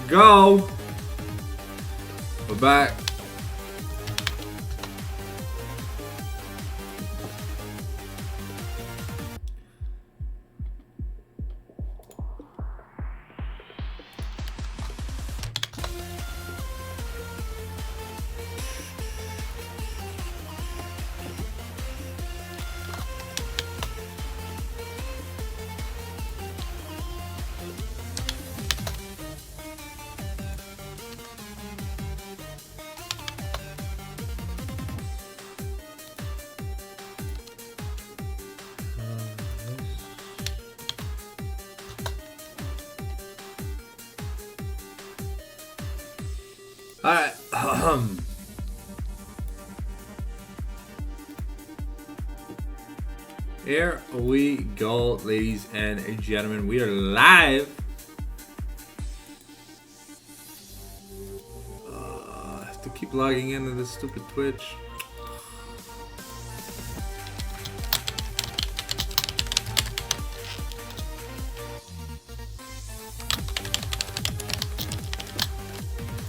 go. We're back. Alright. Here we go, ladies and gentlemen. We are live. I have to keep logging into this stupid Twitch.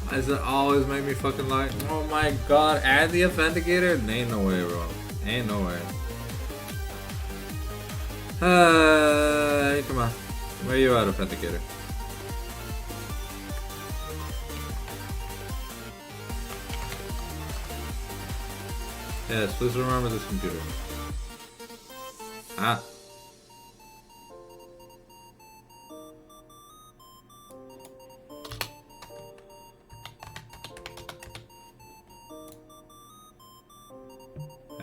Why does it always make me fucking like, oh my god, add the authenticator? Ain't no way, bro. Ain't no way. Come on. Where you at, authenticator? Yes, please remember this computer. Ah.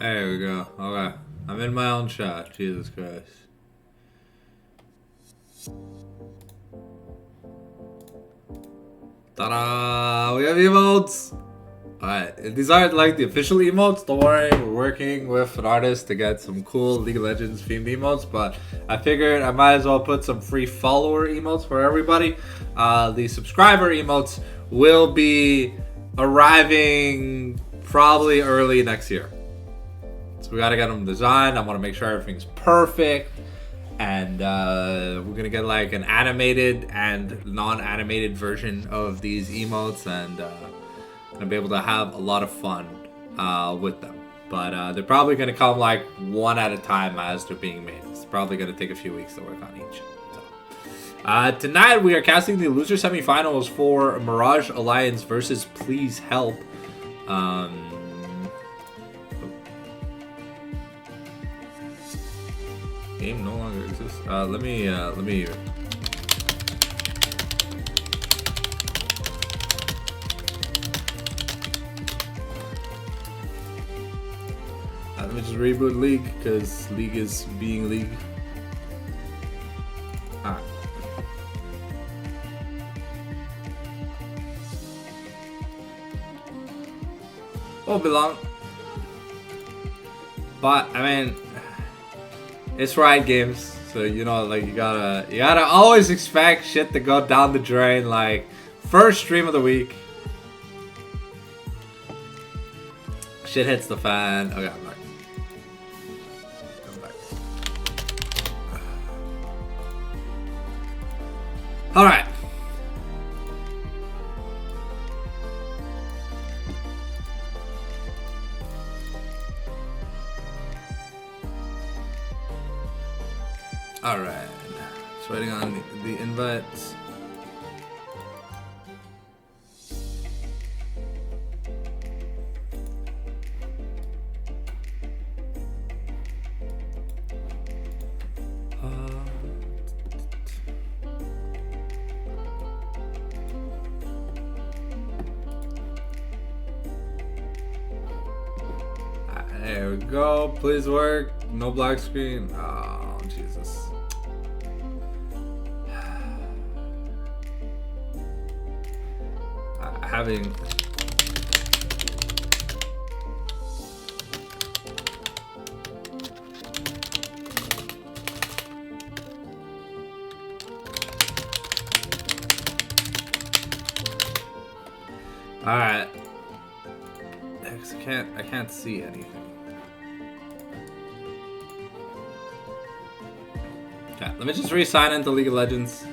There we go. Okay. I'm in my own shot. Jesus Christ. Ta-da! We have emotes! Alright, these aren't like the official emotes. Don't worry, we're working with an artist to get some cool League of Legends themed emotes, but I figured I might as well put some free follower emotes for everybody. The subscriber emotes will be arriving probably early next year. So we gotta get them designed. I want to make sure everything's perfect. And we're gonna get like an animated and non-animated version of these emotes, and gonna be able to have a lot of fun with them. But they're probably gonna come like one at a time as they're being made. It's probably gonna take a few weeks to work on each. So. Tonight we are casting the loser semifinals for Mirage Alliance versus Please Help. Game no longer exists. Let me let me just reboot League because League is being League. Alright. Won't be long. But I mean, it's Riot Games, so you know, like you gotta always expect shit to go down the drain. Like first stream of the week, shit hits the fan. Okay, I'm back. I'm back. All right. Alright, just waiting on the invites. There we go, please work, no black screen. Oh, Jesus. Having all right, I can't see anything. Okay, let me just re-sign into League of Legends.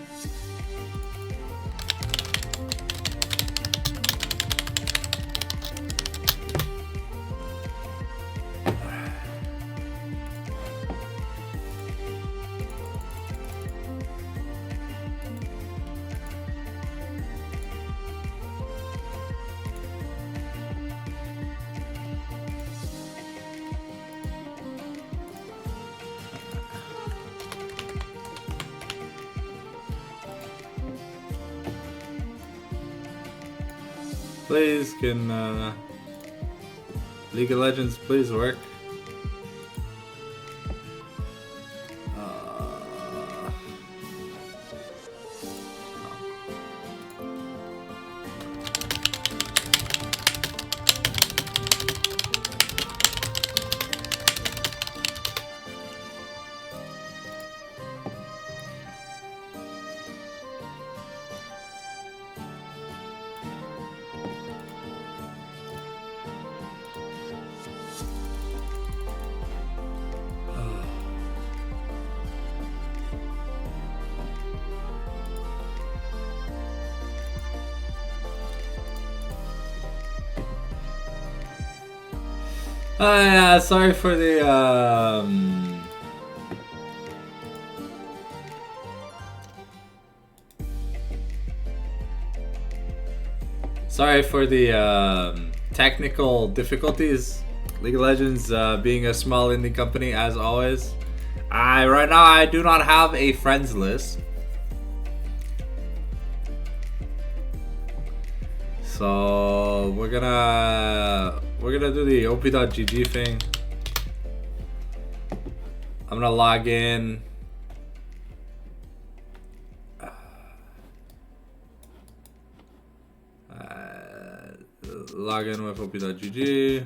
Please, can League of Legends please work? Yeah, sorry for the technical difficulties. League of Legends being a small indie company as always. Right now I do not have a friends list. So we're gonna do the op.gg thing. I'm gonna log in. Log in with op.gg.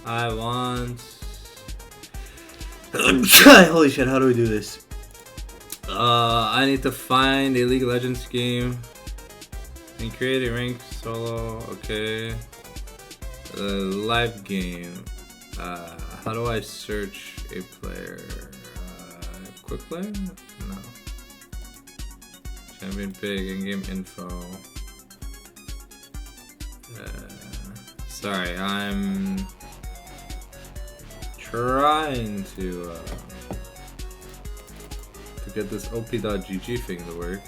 I want. Holy shit! How do we do this? I need to find a League of Legends game and create a ranked solo. Okay. Live game. How do I search a player? Quick play? No. Champion pick, in-game info. Sorry, I'm trying to get this op.gg thing to work.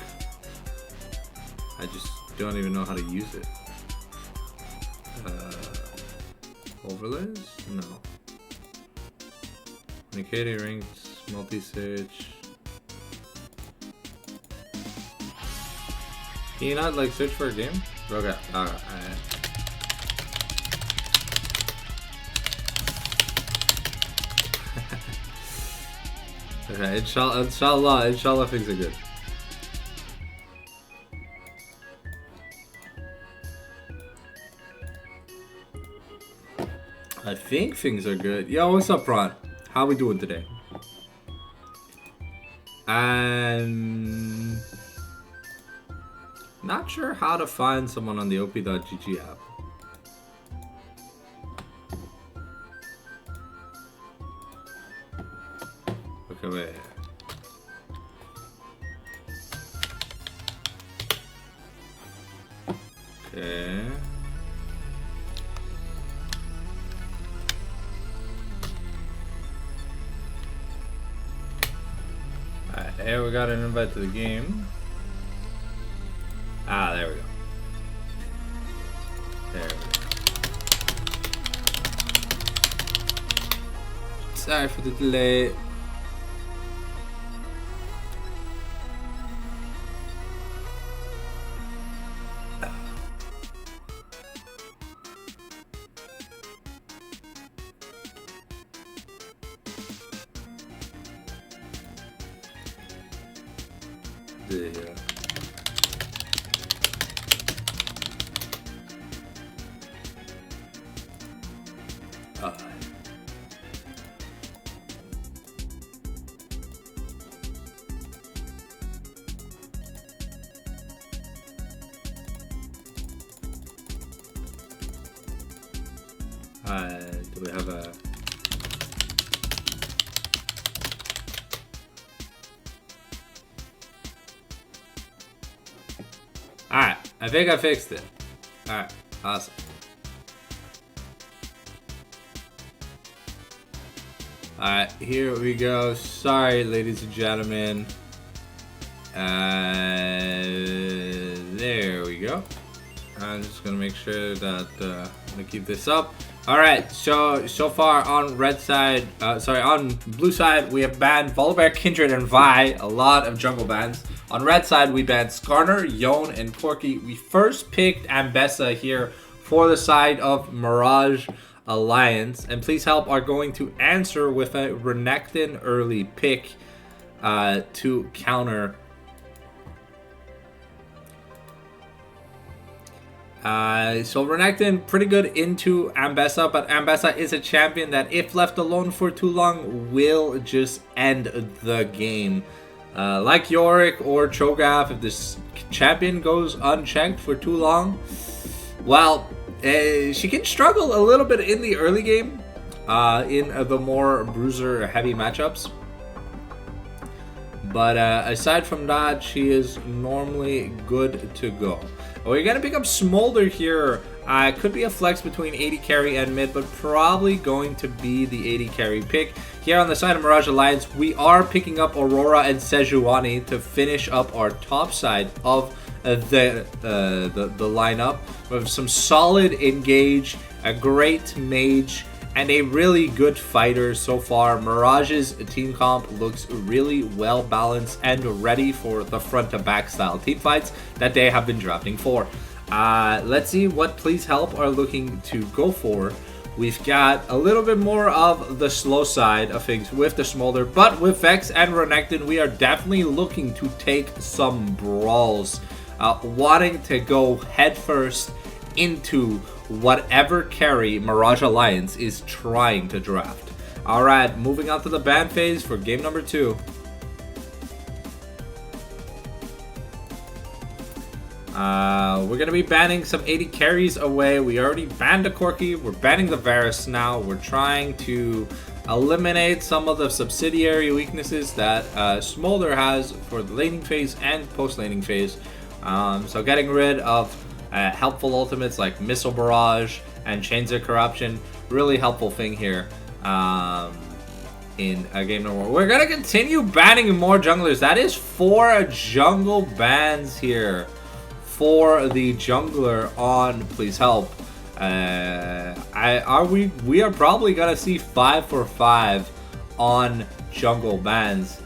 I just don't even know how to use it. Overlays? No. Indicator ranked, multi-search. Can you not like search for a game? Okay, alright. Okay, inshallah things are good. I think things are good. Yo, what's up, Ron? How we doing today? I'm not sure how to find someone on the op.gg app. Okay, wait. Okay. Alright, here we got an invite to the game. Ah, there we go. There we go. Sorry for the delay. Do we have a... Alright, I think I fixed it. Alright, awesome. Alright, here we go. Sorry, ladies and gentlemen. There we go. I'm just gonna make sure that I'm gonna keep this up. All right, so far on red side, on blue side, we have banned Volibear, Kindred, and Vi. A lot of jungle bans. On red side, we banned Skarner, Yone, and Corki. We first picked Ambessa here for the side of Mirage Alliance, and Please Help are going to answer with a Renekton early pick to counter. So Renekton pretty good into Ambessa, but Ambessa is a champion that if left alone for too long will just end the game. Like Yorick or Cho'Gath, if this champion goes unchecked for too long, well, she can struggle a little bit in the early game, in the more bruiser heavy matchups. But aside from that, she is normally good to go. We're going to pick up Smolder here. Could be a flex between AD carry and mid, but probably going to be the AD carry pick. Here on the side of Mirage Alliance, we are picking up Aurora and Sejuani to finish up our top side of the lineup. We have some solid engage, a great mage, and a really good fighter so far. Mirage's team comp looks really well balanced and ready for the front to back style team fights that they have been drafting for. Let's see what Please Help are looking to go for. We've got a little bit more of the slow side of things with the Smolder, but with Vex and Renekton, we are definitely looking to take some brawls, wanting to go headfirst into whatever carry Mirage Alliance is trying to draft. Alright, moving on to the ban phase for game number 2. We're going to be banning some AD carries away. We already banned the Corki. We're banning the Varus now. We're trying to eliminate some of the subsidiary weaknesses that Smolder has for the laning phase and post-laning phase. So getting rid of helpful ultimates like Missile Barrage and Chains of Corruption. Really helpful thing here in game number 1. We're going to continue banning more junglers. That is 4 jungle bans here for the jungler on Please Help. We are probably going to see 5 for 5 on jungle bans.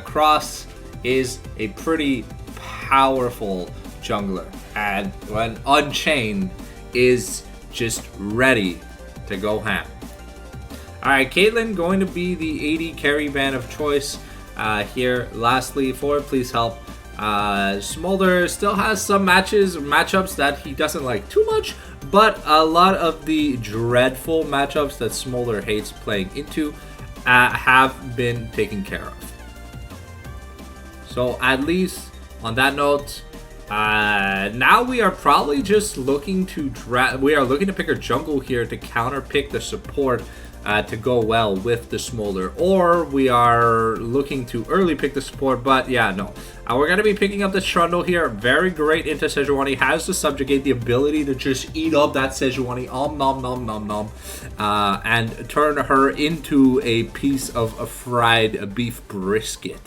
Cross is a pretty powerful jungler, and when Unchained is just ready to go ham. Alright, Caitlyn going to be the AD carry ban of choice here. Lastly, for Please Help, Smolder still has some matchups that he doesn't like too much, but a lot of the dreadful matchups that Smolder hates playing into have been taken care of. So at least on that note, now we are probably just looking to pick a jungle here to counter pick the support to go well with the Smolder, or we are looking to early pick the support, but yeah, no. We're going to be picking up the Trundle here. Very great into Sejuani. Has to subjugate, the ability to just eat up that Sejuani, nom nom nom nom, and turn her into a piece of a fried beef brisket.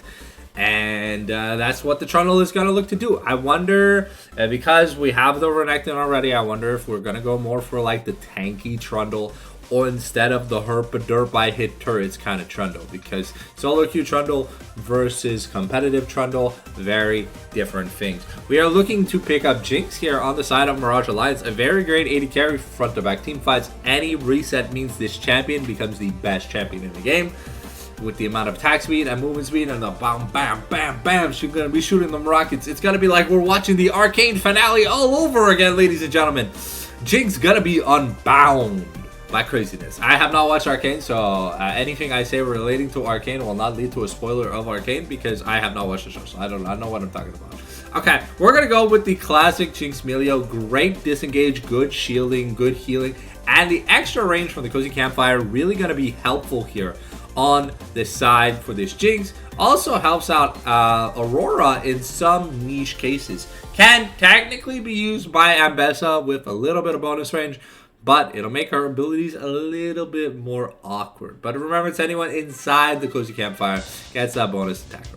And that's what the Trundle is going to look to do. I wonder, because we have the Renekton already, I wonder if we're going to go more for like the tanky Trundle, or instead of the herp-a-derp I hit turrets kind of Trundle, because solo queue Trundle versus competitive Trundle, very different things. We are looking to pick up Jinx here on the side of Mirage Alliance, a very great AD carry front to back team fights. Any reset means this champion becomes the best champion in the game. With the amount of attack speed and movement speed and the bam, bam, bam, bam, she's going to be shooting them rockets. It's going to be like we're watching the Arcane finale all over again, ladies and gentlemen. Jinx going to be unbound by craziness. I have not watched Arcane, so anything I say relating to Arcane will not lead to a spoiler of Arcane, because I have not watched the show, so I don't know what I'm talking about. Okay, we're going to go with the classic Jinx Melio. Great disengage, good shielding, good healing, And the extra range from the Cozy Campfire really going to be helpful here on this side for this Jinx. Also helps out Aurora in some niche cases. Can technically be used by Ambessa with a little bit of bonus range, but it'll make her abilities a little bit more awkward. But remember, it's anyone inside the Cozy Campfire gets that bonus attack range.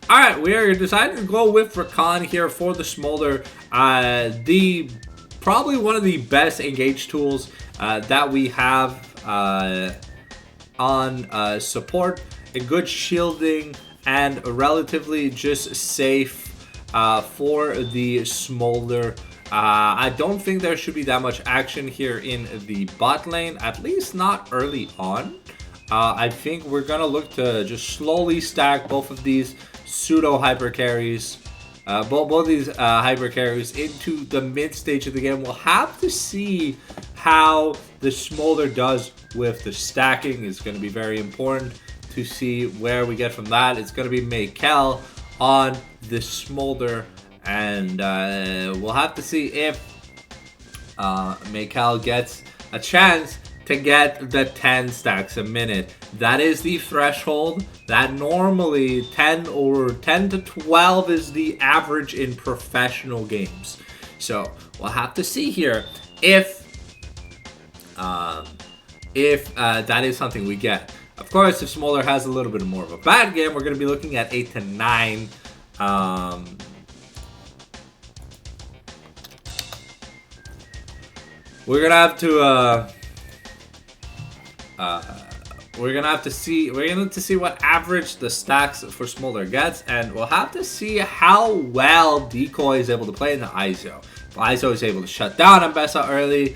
Alright, we are deciding to go with Rakan here for the Smolder. Probably one of the best engage tools that we have on support. A good shielding and a relatively just safe for the Smolder. I don't think there should be that much action here in the bot lane, at least not early on. I think we're going to look to just slowly stack both of these pseudo hyper carries. Both these hyper carries into the mid stage of the game. We'll have to see how the Smolder does with the stacking. It's going to be very important to see where we get from that. It's going to be Maykel on the Smolder, and we'll have to see if Maykel gets a chance to get the 10 stacks a minute. That is the threshold. That normally 10 to 12 is the average in professional games. So we'll have to see here if that is something we get. Of course, if Smolder has a little bit more of a bad game, we're going to be looking at 8 to 9. We're gonna have to see what average the stacks for Smolder gets, and we'll have to see how well Decoy is able to play in the ISO. If ISO is able to shut down Ambessa early,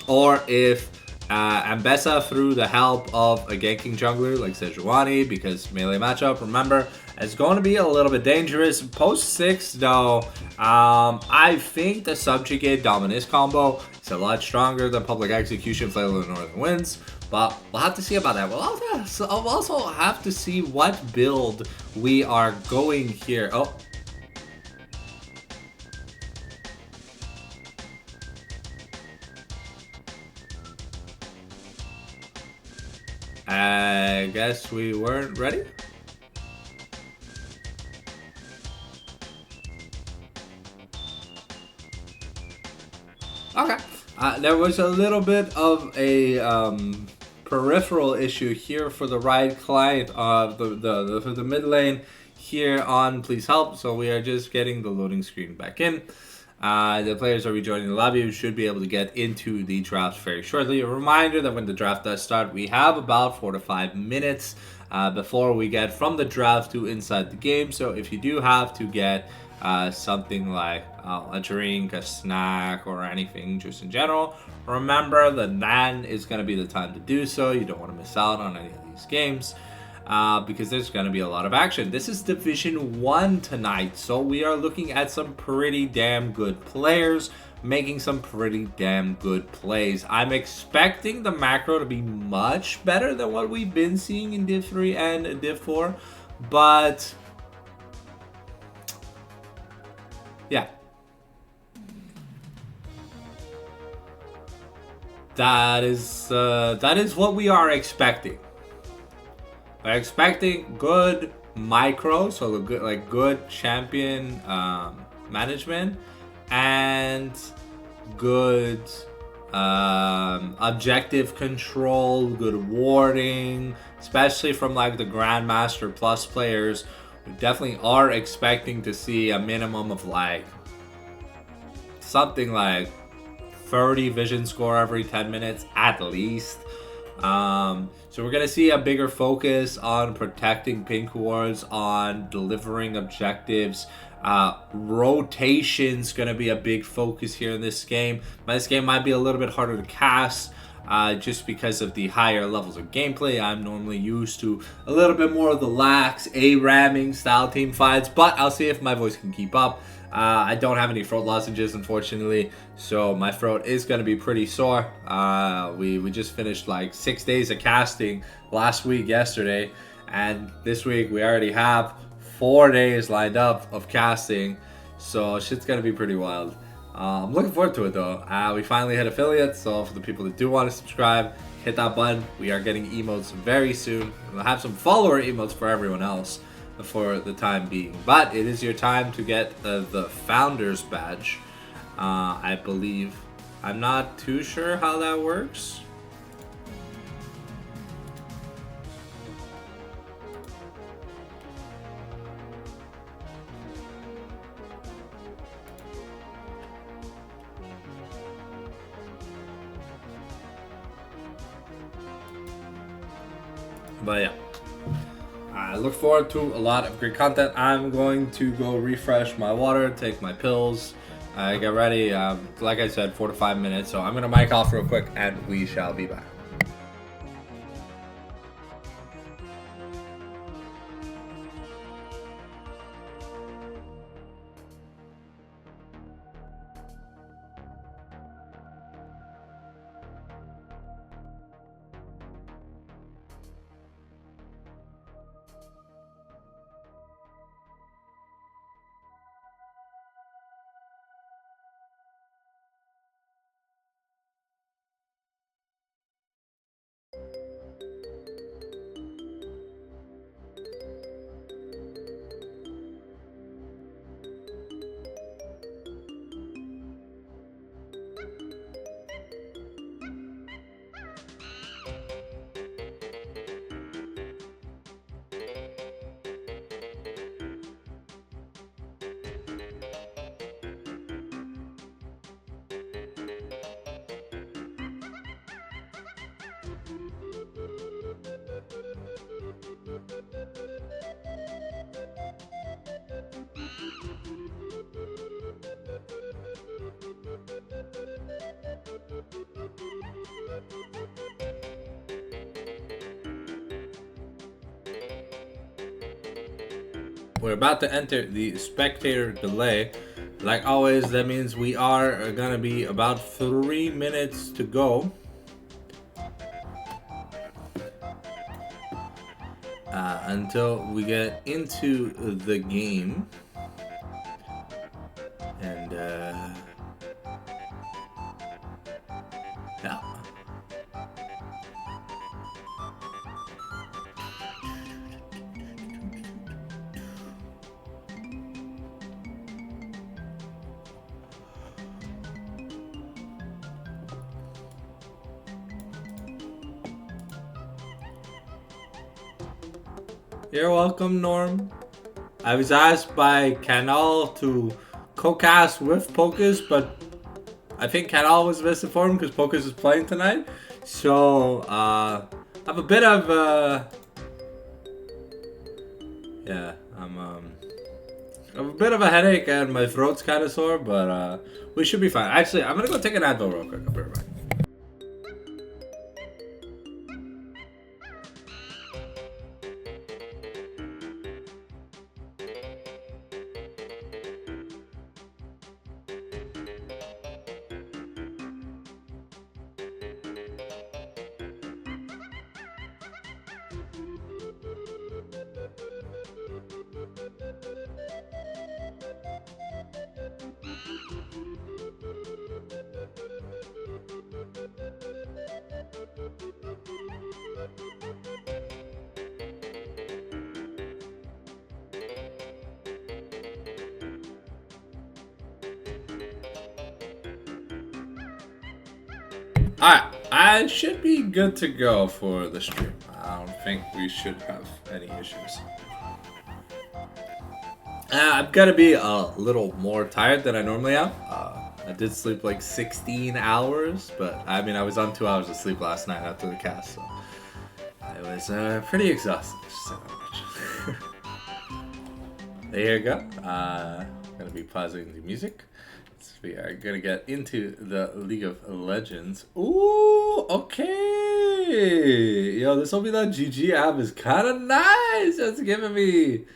or if Ambessa, through the help of a ganking jungler like Sejuani, because melee matchup, remember, is going to be a little bit dangerous. Post 6, though, I think the Subjugate Dominus combo is a lot stronger than Public Execution, Flail of the Northern Winds, but we'll have to see about that. We'll also have to see what build we are going here. Oh. I guess we weren't ready. Okay. There was a little bit of a peripheral issue here for the right client of the mid lane here on Please Help. So we are just getting the loading screen back in. The players are rejoining the lobby. We should be able to get into the draft very shortly. A reminder that when the draft does start, we have about 4 to 5 minutes before we get from the draft to inside the game. So if you do have to get something like a drink, a snack, or anything just in general, remember that then is going to be the time to do so. You don't want to miss out on any of these games. Because there's going to be a lot of action. This is Division 1 tonight, so we are looking at some pretty damn good players making some pretty damn good plays. I'm expecting the macro to be much better than what we've been seeing in Div 3 and Div 4, but yeah. That is what we are expecting. We're expecting good micro, so good champion management, and good objective control, good warding, especially from like the Grandmaster Plus players. We definitely are expecting to see a minimum of like something like 30 vision score every 10 minutes at least. So we're going to see a bigger focus on protecting pink wards, on delivering objectives. Rotation's going to be a big focus here in this game. This game might be a little bit harder to cast just because of the higher levels of gameplay. I'm normally used to a little bit more of the lax A-ramming style team fights, but I'll see if my voice can keep up. I don't have any throat lozenges, unfortunately, so my throat is going to be pretty sore. We just finished like 6 days of casting last week, yesterday, and this week we already have 4 days lined up of casting, so shit's gonna be pretty wild. I'm looking forward to it though. We finally hit affiliates, so for the people that do want to subscribe, hit that button. We are getting emotes very soon. We'll have some follower emotes for everyone else for the time being, but it is your time to get the founders badge. I believe. I'm not too sure how that works. But yeah, I look forward to a lot of great content. I'm going to go refresh my water, take my pills, get ready. Like I said, 4 to 5 minutes. So I'm going to mic off real quick and we shall be back. We're about to enter the spectator delay. Like always, that means we are gonna be about 3 minutes to go. Until we get into the game. And yeah. You're welcome, Norm. I was asked by Canal to co-cast with Pocus, but I think Canal was misinformed because Pocus is playing tonight. So, I have a bit of, yeah, I have a bit of a headache and my throat's kind of sore, but we should be fine. Actually, I'm gonna go take an Advil real quick. I'll be right back. Alright, I should be good to go for the stream. I don't think we should have any issues. I'm gonna be a little more tired than I normally am. I did sleep like 16 hours, but I mean, I was on 2 hours of sleep last night after the cast, so I was pretty exhausted. Just say that much. There you go. Gonna be pausing the music. We are gonna get into the League of Legends. Ooh, okay. Yo, this will be that GG app is kind of nice. It's giving me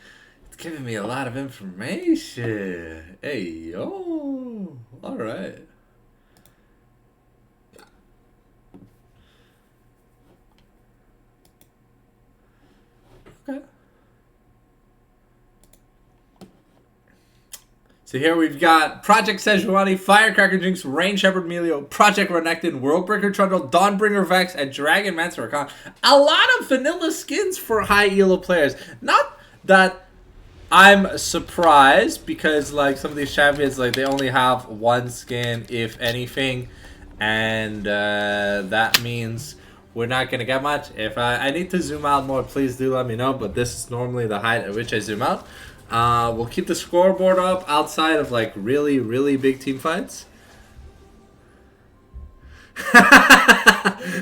a lot of information. Hey, yo. All right. Okay. So here we've got Project Sejuani, Firecracker Jinx, Rain Shepherd Melio, Project Renekton, Worldbreaker Trundle, Dawnbringer Vex, and Dragon Mancer Rakan. A lot of vanilla skins for high elo players. Not that I'm surprised, because like some of these champions, like they only have one skin, if anything, and that means we're not gonna get much. If I need to zoom out more, please do let me know. But this is normally the height at which I zoom out. We'll keep the scoreboard up outside of like really, really big team fights.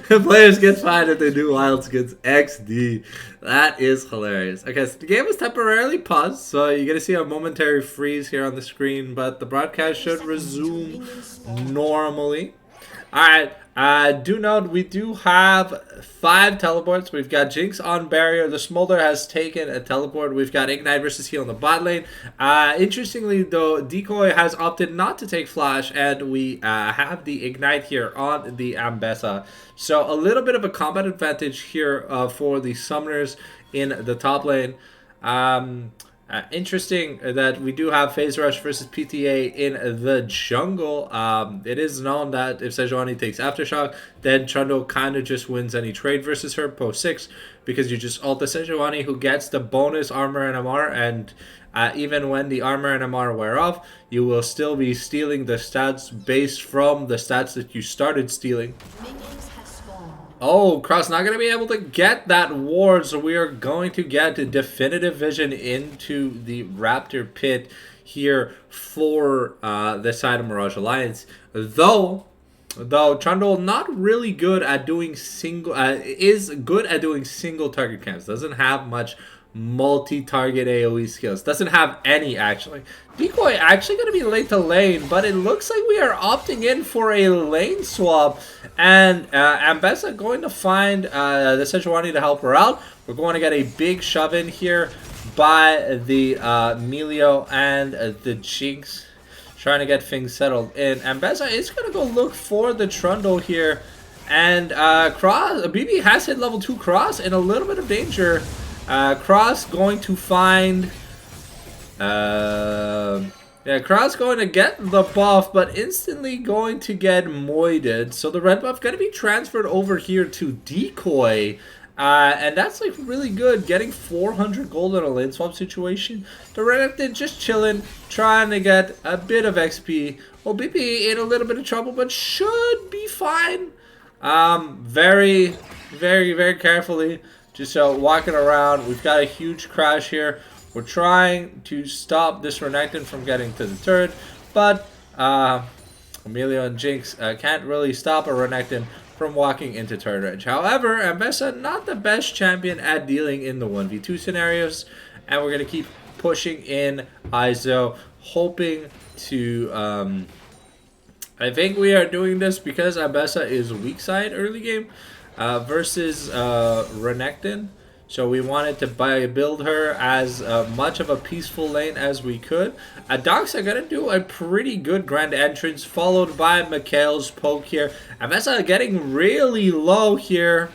Players get fined if they do wild skins. XD. That is hilarious. Okay, so the game is temporarily paused, so you're going to see a momentary freeze here on the screen, but the broadcast should resume normally. Alright, do note we do have 5 teleports. We've got Jinx on barrier. The Smolder has taken a teleport. We've got Ignite versus Heal in the bot lane. Interestingly though, Decoy has opted not to take Flash, and we have the Ignite here on the Ambessa. So a little bit of a combat advantage here for the Summoners in the top lane. Interesting that we do have Phase Rush versus PTA in the jungle. It is known that if Sejuani takes Aftershock, then Trundle kind of just wins any trade versus her post 6, because you just ult the Sejuani, who gets the bonus armor and MR, and even when the armor and MR wear off, you will still be stealing the stats based from the stats that you started stealing. Oh, Cross not going to be able to get that ward, so we are going to get a definitive vision into the Raptor pit here for the side of Mirage Alliance. Though Trundle not really good at doing single, is good at doing single target camps. Doesn't have much multi-target AoE skills. Doesn't have any, actually. Decoy actually going to be late to lane, but it looks like we are opting in for a lane swap, and Ambessa going to find the Sejuani to help her out. We're going to get a big shove in here by the Melio and the Jinx, trying to get things settled in. Ambessa is going to go look for the Trundle here, and Cross, BB has hit level 2 Cross in a little bit of danger. Cross going to find Cross going to get the buff, but instantly going to get moided. So the red buff going to be transferred over here to Decoy, and that's like really good, getting 400 gold in a lane swap situation. The Renekton just chilling, trying to get a bit of XP. Well, BP in a little bit of trouble, but should be fine. Very, very, very carefully. Just walking around. We've got a huge crash here. We're trying to stop this Renekton from getting to the turret, but Amelia and Jinx can't really stop a Renekton from walking into turret range. However, Ambessa not the best champion at dealing in the 1v2 scenarios, and we're going to keep pushing in ISO, hoping to... I think we are doing this because Ambessa is weak side early game versus Renekton. So we wanted to build her as much of a peaceful lane as we could. Docs are going to do a pretty good grand entrance, followed by Mikhail's poke here. Ambessa getting really low here.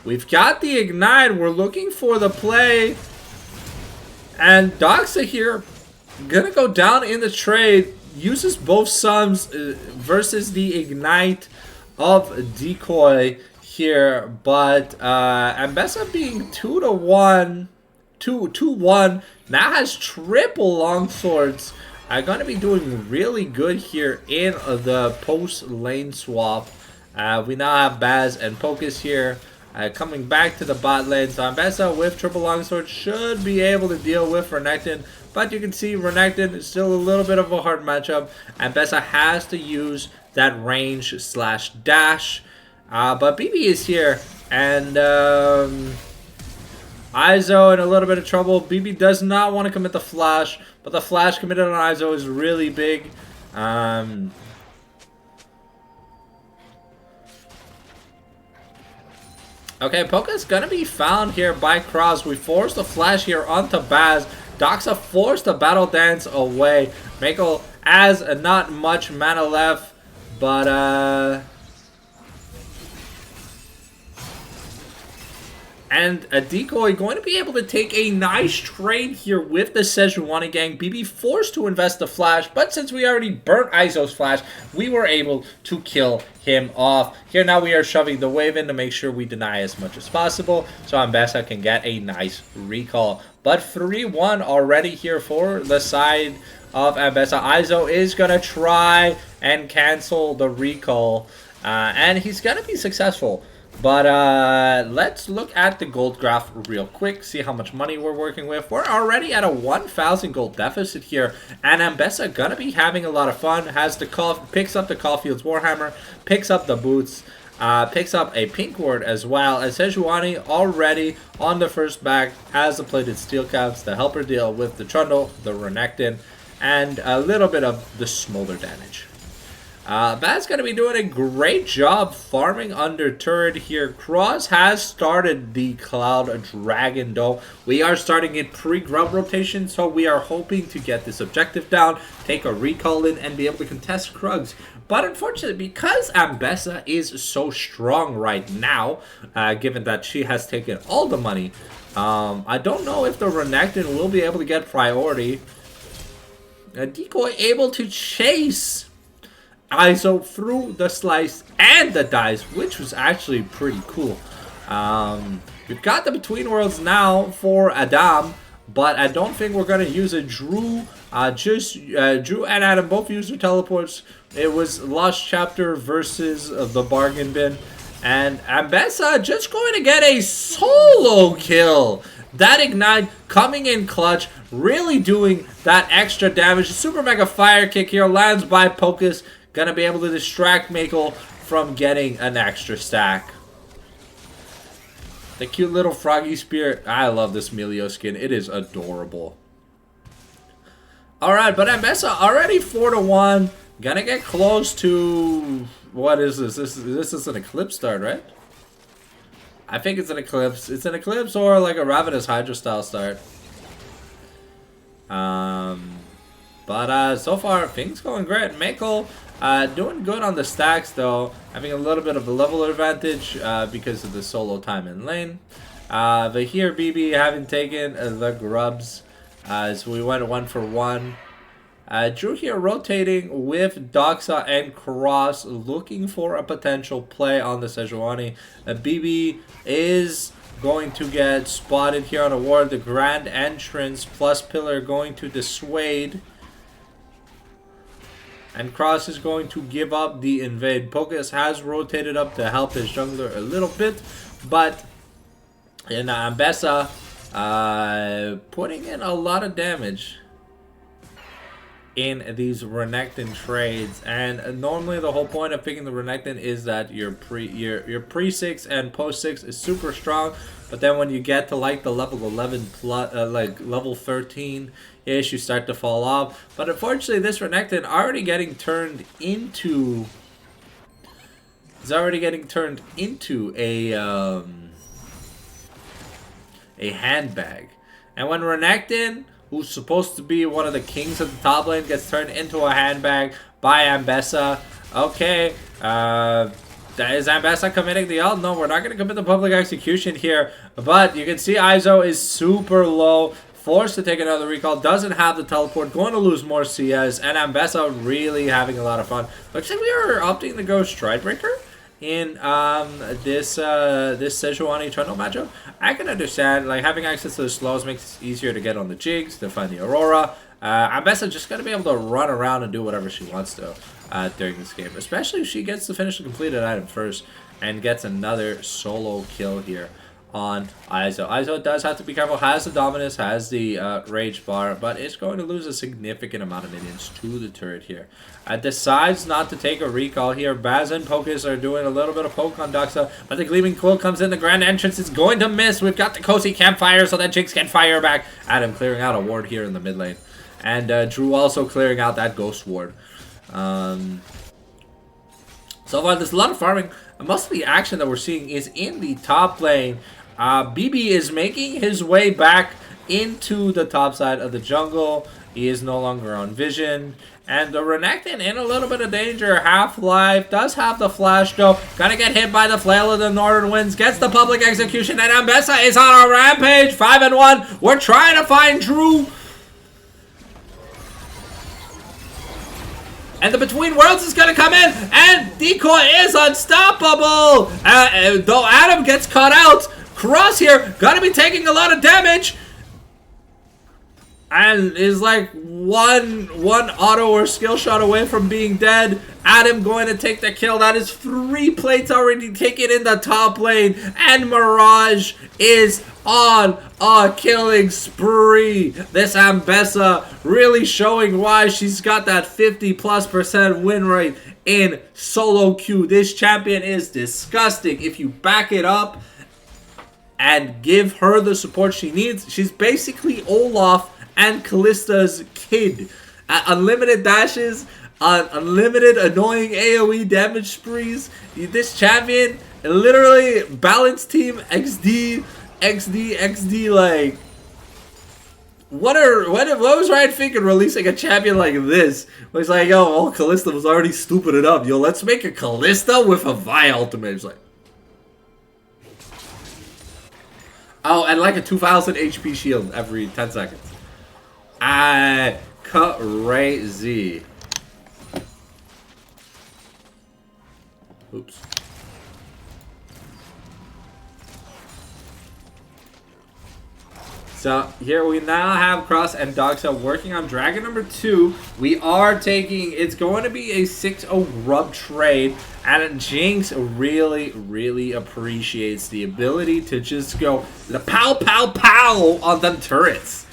We've got the Ignite. We're looking for the play. And Doxa here going to go down in the trade. Uses both sums versus the Ignite of Decoy here, but Ambessa being 2-1, 2-1, now has triple longswords. Are going to be doing really good here in the post lane swap. We now have Baz and Pocus here coming back to the bot lane. So Ambessa with triple longsword should be able to deal with Renekton, but you can see Renekton is still a little bit of a hard matchup. Ambessa has to use that range slash dash. But BB is here, and Izo in a little bit of trouble. BB does not want to commit the flash, but the flash committed on Izo is really big. Okay, Poke's gonna be found here by Cross. We forced the flash here onto Baz. Doxa forced the battle dance away. Mako has not much mana left, but And a Decoy going to be able to take a nice trade here with the Sejuani gang. BB forced to invest the flash, but since we already burnt Izo's flash, we were able to kill him off. Here now we are shoving the wave in to make sure we deny as much as possible, so Ambessa can get a nice recall. But 3-1 already here for the side of Ambessa. Izo is going to try and cancel the recall, and he's going to be successful. But let's look at the gold graph real quick, see how much money we're working with. We're already at a 1,000 gold deficit here, and Ambessa gonna be having a lot of fun. Has the picks up the Caulfield's Warhammer, picks up the boots, picks up a pink ward as well. And Sejuani already on the first bag has the plated steel caps to help her deal with the Trundle, the Renekton, and a little bit of the smolder damage. Bad's going to be doing a great job farming under turret here. Cross has started the Cloud Dragon though. We are starting it pre-grub rotation, so we are hoping to get this objective down, take a recall in, and be able to contest Krugs. But unfortunately, because Ambessa is so strong right now, given that she has taken all the money, I don't know if the Renekton will be able to get priority. A Decoy able to chase Izo through the slice and the dice, which was actually pretty cool. We've got the Between Worlds now for Adam, but I don't think we're going to use a Drew. Drew and Adam both used their teleports. It was Lost Chapter versus the Bargain Bin. And Ambessa just going to get a solo kill. That Ignite coming in clutch, really doing that extra damage. Super Mega Fire Kick here lands by Pocus. Gonna be able to distract Mako from getting an extra stack. The cute little Froggy Spear. I love this Melio skin. It is adorable. Alright, but Ambessa already 4-1. Gonna get close to... What is this? This is an Eclipse start, right? I think it's an Eclipse. It's an Eclipse or like a Ravenous Hydra style start. But so far, things going great. Mako doing good on the stacks though, having a little bit of a level advantage because of the solo time in lane. But here BB having taken the grubs, so we went 1 for 1. Drew here rotating with Doxa and Cross, looking for a potential play on the Sejuani. BB is going to get spotted here on a ward. The Grand Entrance plus Pillar going to dissuade. And Cross is going to give up the invade. Pocus has rotated up to help his jungler a little bit, but in Ambessa putting in a lot of damage in these Renekton trades. And normally the whole point of picking the Renekton is that your pre-6 and post-6 is super strong, but then when you get to like the level 11 plus like level 13 ish, you start to fall off. But unfortunately this Renekton already getting turned into a handbag. And when Renekton, who's supposed to be one of the kings of the top lane, gets turned into a handbag by Ambessa. Okay, is Ambessa committing the ult? No, we're not going to commit the public execution here. But you can see Izo is super low, forced to take another recall, doesn't have the teleport, going to lose more CS, and Ambessa really having a lot of fun. Looks like we are opting to go Stridebreaker in this Sejuani Trundle matchup. I can understand, like, having access to the slows makes it easier to get on the jigs, to find the Aurora. Ambessa just going to be able to run around and do whatever she wants to during this game, especially if she gets to finish the completed item first and gets another solo kill here on Izo. Izo does have to be careful, has the Dominus, has the Rage Bar, but it's going to lose a significant amount of minions to the turret here. Decides not to take a recall here. Baz and Pocus are doing a little bit of poke on Doxa, but the Gleaming Quill comes in. The Grand Entrance is going to miss. We've got the Cozy Campfire, so that Jinx can fire back. Adam clearing out a ward here in the mid lane. And Drew also clearing out that Ghost ward. So far, there's a lot of farming. Most of the action that we're seeing is in the top lane. BB is making his way back into the top side of the jungle. He is no longer on vision. And the Renekton in a little bit of danger. Half-Life does have the flash, though. Gonna get hit by the Flail of the Northern Winds. Gets the public execution. And Ambessa is on a rampage. 5-1. We're trying to find Drew. And the Between Worlds is going to come in. And Decoy is unstoppable. Though Adam gets caught out. Cross here. Going to be taking a lot of damage. And is like one auto or skill shot away from being dead. Adam going to take the kill. That is 3 plates already taken in the top lane. And Mirage is on a killing spree. This Ambessa really showing why she's got that 50+% win rate in solo queue. This champion is disgusting. If you back it up and give her the support she needs, she's basically Olaf and Kallista's kid. Unlimited dashes, unlimited annoying AoE damage sprees. This champion, literally balanced team XD, like, what was Ryan thinking releasing a champion like this? Where it's like, yo, oh, Kalista was already stupid enough. Yo, let's make a Kalista with a Vi ultimate. It's like, oh, and like a 2000 HP shield every 10 seconds. Crazy. Oops. So here we now have Cross and Dogsa working on Dragon number 2. We are taking, it's going to be a 6-0 rub trade. And Jinx really appreciates the ability to just go the pow on them turrets.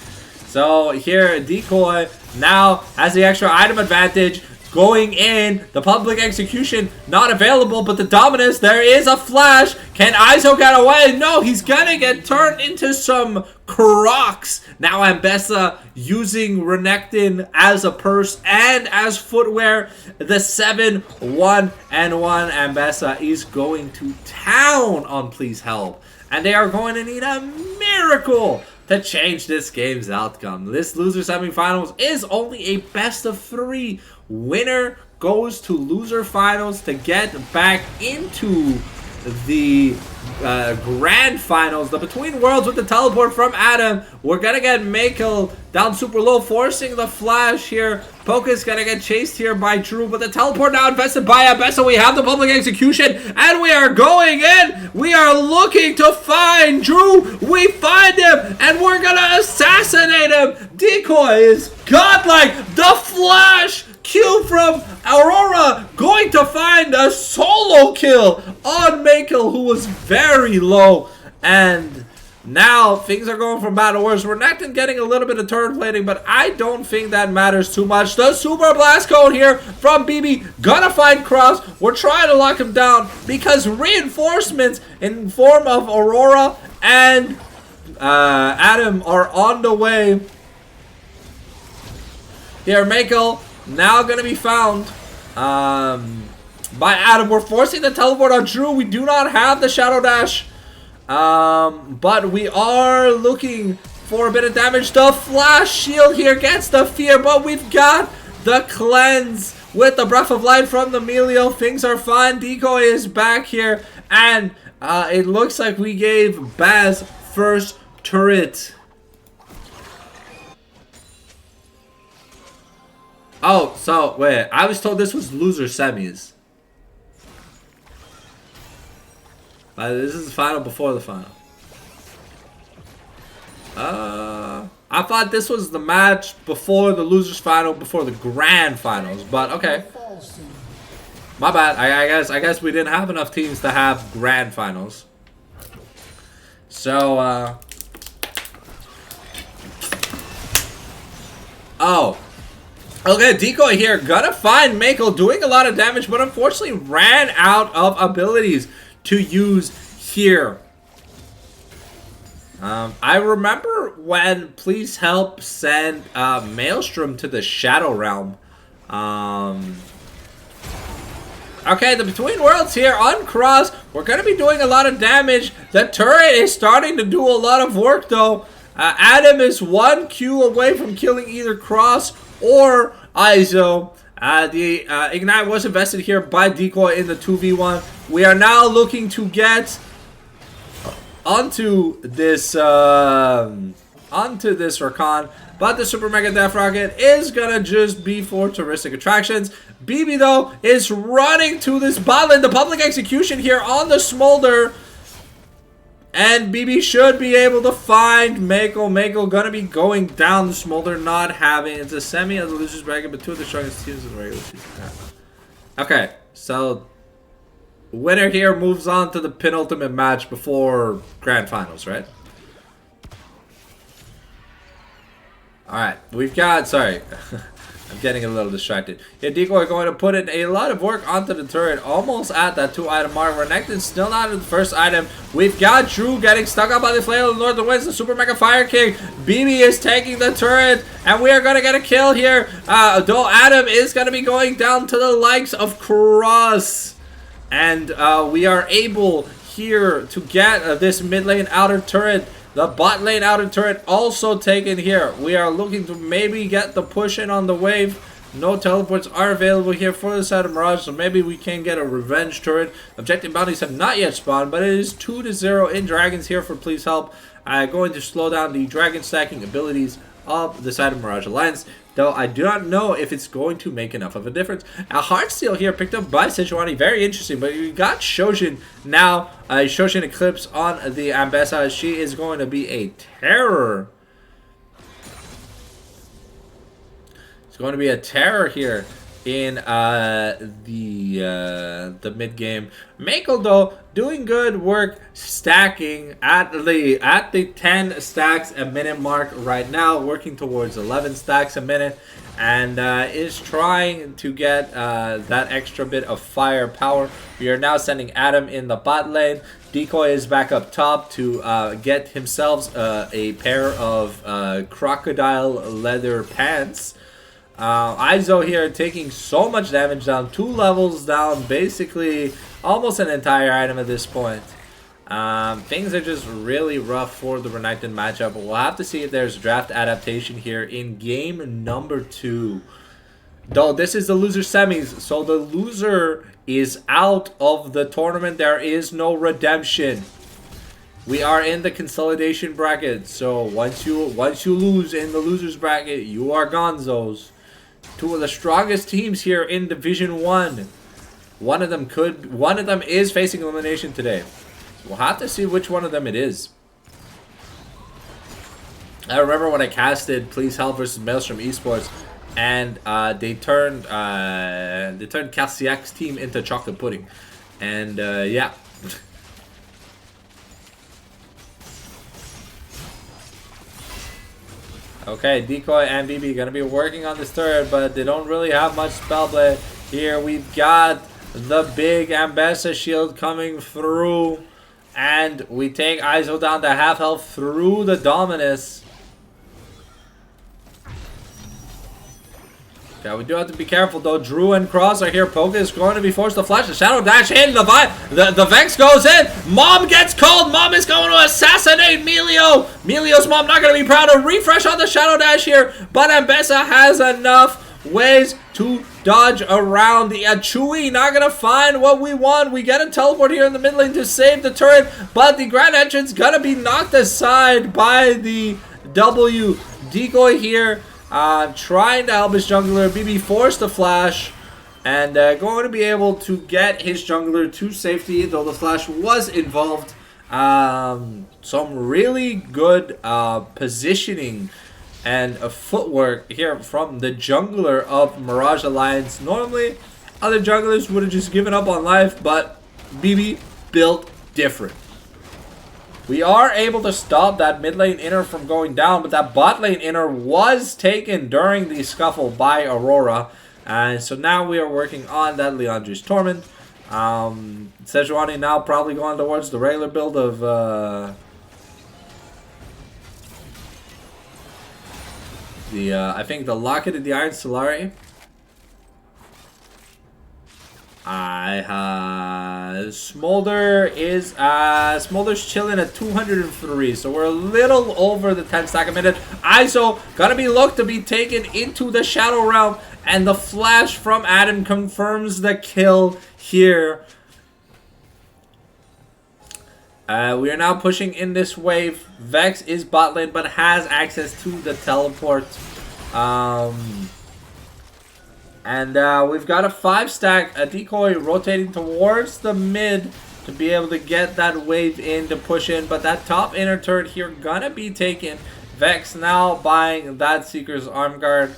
So here, Decoy now has the extra item advantage. Going in, the public execution not available, but the dominance, there is a flash. Can Iso get away? No, he's gonna get turned into some Crocs. Now Ambessa using Renekton as a purse and as footwear. The 7-1-1 Ambessa is going to town on Please Help. And they are going to need a miracle to change this game's outcome. This loser semifinals is only a best of 3. Winner goes to loser finals to get back into the grand finals. The Between Worlds with the teleport from Adam. We're gonna get Mako down super low, forcing the flash here. Poke's gonna get chased here by Drew, but the teleport now invested by Ambessa. We have the public execution, and we are going in. We are looking to find Drew. We find him, and we're gonna assassinate him. Decoy is godlike. The flash Q from Aurora going to find a solo kill on Mako, who was very low. And now things are going from bad to worse. Renekton getting a little bit of turn plating, but I don't think that matters too much. The Super Blast Cone here from BB. Gonna find Cross. We're trying to lock him down because reinforcements in form of Aurora and Adam are on the way. Here, Mako now going to be found by Adam. We're forcing the teleport on Drew. We do not have the Shadow Dash. But we are looking for a bit of damage. The Flash Shield here gets the fear, but we've got the Cleanse with the Breath of Light from the Melio. Things are fine. Decoy is back here, and it looks like we gave Baz first turret. Oh, so, wait. I was told this was loser semis. This is the final before the final. I thought this was the match before the losers final, before the grand finals. But, okay. My bad. I guess we didn't have enough teams to have grand finals. So, oh. Okay, Decoy here, gonna find Mako, doing a lot of damage, but unfortunately ran out of abilities to use here. I remember when Please Help sent Maelstrom to the Shadow Realm. Okay, the Between Worlds here on Cross. We're gonna be doing a lot of damage. The turret is starting to do a lot of work though. Adam is 1 Q away from killing either Cross or ISO. The Ignite was invested here by Decoy in the 2v1. We are now looking to get onto this Rakan, but the Super Mega Death Rocket is gonna just be for touristic attractions. BB though is running to this bot lane. The public execution here on the Smolder. And BB should be able to find Mako. Mako gonna be going down. The Smolder not having. It's a semi of the losers bracket, but two of the strongest teams in the regular season. Okay, so winner here moves on to the penultimate match before grand finals, right? Alright, we've got, sorry, I'm getting a little distracted. Yeah, Decoy going to put in a lot of work onto the turret, almost at that 2-item mark. Renekton's still not in the first item. We've got Drew getting stuck up by the Flail of the Northern Winds, the Super Mega Fire King. BB is taking the turret, and we are going to get a kill here. Though Adam is going to be going down to the likes of Cross. And we are able here to get this mid lane outer turret. The bot lane outer turret also taken here. We are looking to maybe get the push in on the wave. No teleports are available here for the side of Mirage, so maybe we can get a revenge turret. Objective bounties have not yet spawned, but it is 2-0 in Dragons here for Please Help. Going to slow down the dragon stacking abilities of the side of Mirage Alliance, though I do not know if it's going to make enough of a difference. A Heartsteel here picked up by Sejuani, very interesting, but we got Shojin now. Shojin Eclipse on the Ambessa. She is going to be a terror. It's going to be a terror here in the mid game. Mako though doing good work stacking at the 10 stacks a minute mark right now, working towards 11 stacks a minute, and is trying to get that extra bit of firepower. We are now sending Adam in the bot lane. Decoy is back up top to get himself a pair of crocodile leather pants. Izo here taking so much damage down, 2 levels down, basically almost an entire item at this point. Things are just really rough for the Renekton matchup. We'll have to see if there's draft adaptation here in game number 2. Though this is the loser semis, so the loser is out of the tournament. There is no redemption. We are in the consolidation bracket, so once you lose in the losers bracket, you are gonzos. 2 of the strongest teams here in Division 1. One of them is facing elimination today. We'll have to see which one of them it is. I remember when I casted Please Help versus Maelstrom Esports, and they turned Calciac's team into chocolate pudding, and yeah. Okay, Decoy and BB gonna be working on this turret, but they don't really have much spellblade. Here we've got the big Ambessa shield coming through, and we take Iso down to half health through the Dominus. Yeah, we do have to be careful though. Drew and Cross are here. Poke is going to be forced to flash. The Shadow Dash in. The Vex goes in. Mom gets called. Mom is going to assassinate Melio. Melio's mom not going to be proud. A refresh on the Shadow Dash here. But Ambessa has enough ways to dodge around. The Chewy not going to find what we want. We get a teleport here in the mid lane to save the turret. But the Grand Entrance going to be knocked aside by the W. Decoy here. Trying to help his jungler. BB forced the flash, and going to be able to get his jungler to safety, though the flash was involved. Some really good positioning and footwork here from the jungler of Mirage Alliance. Normally, other junglers would have just given up on life, but BB built different. We are able to stop that mid lane inner from going down, but that bot lane inner was taken during the scuffle by Aurora. And so now we are working on that Leandri's Torment. Sejuani now probably going towards the regular build of... I think the Locket of the Iron Solari. Smolder's chilling at 203, so we're a little over the 10 stack a minute. Iso gonna be looked to be taken into the Shadow Realm, And the flash from Adam confirms the kill here. We are now pushing in this wave. Vex is bot lane, but has access to the teleport. We've got a 5-stack, a decoy rotating towards the mid to be able to get that wave in to push in. But that top inner turret here gonna be taken. Vex now buying that Seeker's Arm Guard.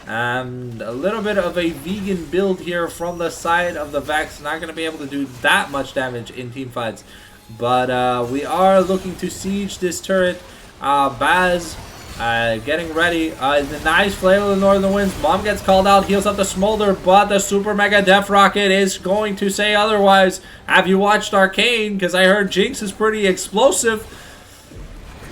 And a little bit of a vegan build here from the side of the Vex. Not gonna be able to do that much damage in team fights. But we are looking to siege this turret. Baz getting ready. The nice flail of the Northern Winds. Mom gets called out, heals up the Smolder, but the Super Mega Death Rocket is going to say otherwise. Have you watched Arcane? Because I heard Jinx is pretty explosive.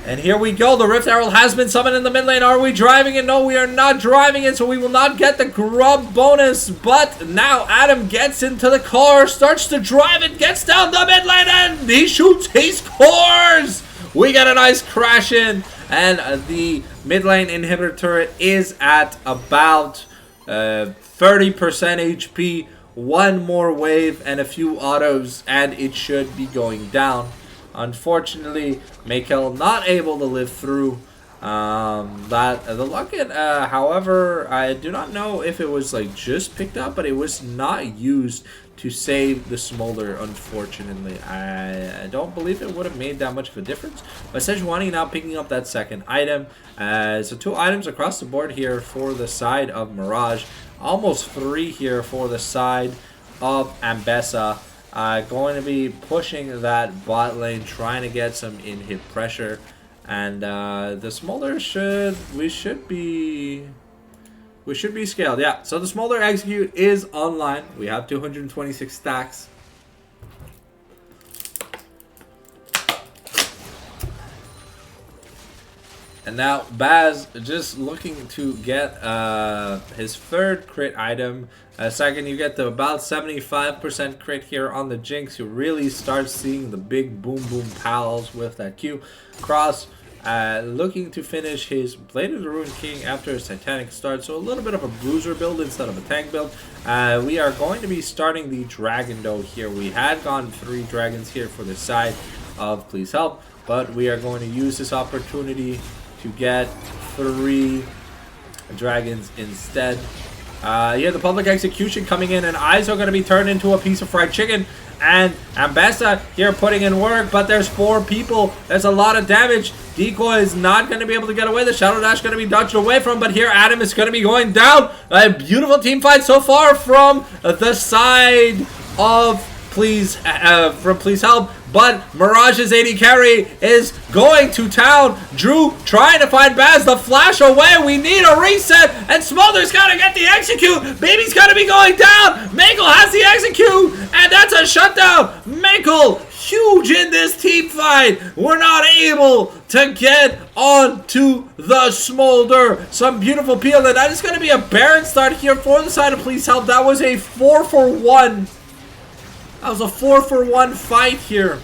And here we go. The Rift Herald has been summoned in the mid lane. Are we driving it? No, we are not driving it, so we will not get the grub bonus. But now Adam gets into the car, starts to drive it, gets down the mid lane, and he shoots, he scores! We got a nice crash in, and the mid lane inhibitor turret is at about 30% HP. One more wave and a few autos, and it should be going down. Unfortunately, Makel not able to live through that. The Locket, however, I do not know if it was like just picked up, but it was not used to save the Smolder, unfortunately. I don't believe it would have made that much of a difference. But Sejuani now picking up that second item. So 2 items across the board here for the side of Mirage. Almost 3 here for the side of Ambessa. Going to be pushing that bot lane, trying to get some in-hit pressure. And the Smolder we should be scaled. Yeah, so the Smolder execute is online. We have 226 stacks. And now Baz just looking to get his 3rd crit item. Second, you get to about 75% crit here on the Jinx. You really start seeing the big boom boom pals with that Q. Cross looking to finish his Blade of the Ruined King after his Titanic start. So a little bit of a bruiser build instead of a tank build. We are going to be starting the Dragon Doe here. We had gone 3 dragons here for the side of Please Help, but we are going to use this opportunity to get 3 dragons instead. Yeah, the public execution coming in, and eyes are going to be turned into a piece of fried chicken. And Ambessa here putting in work, but there's 4 people. There's a lot of damage. Decoy is not going to be able to get away. The Shadow Dash going to be dodged away from, but here Adam is going to be going down. A beautiful team fight so far from the side of Please Help. But Mirage's AD carry is going to town. Drew trying to find Baz. The flash away. We need a reset. And Smolder's got to get the execute. Baby's got to be going down. Makel has the execute. And that's a shutdown. Makel, huge in this team fight. We're not able to get onto the Smolder. Some beautiful peel. And that is going to be a Baron start here for the side of Please Help. That was a 4-for-1. That was a 4-for-1 fight here.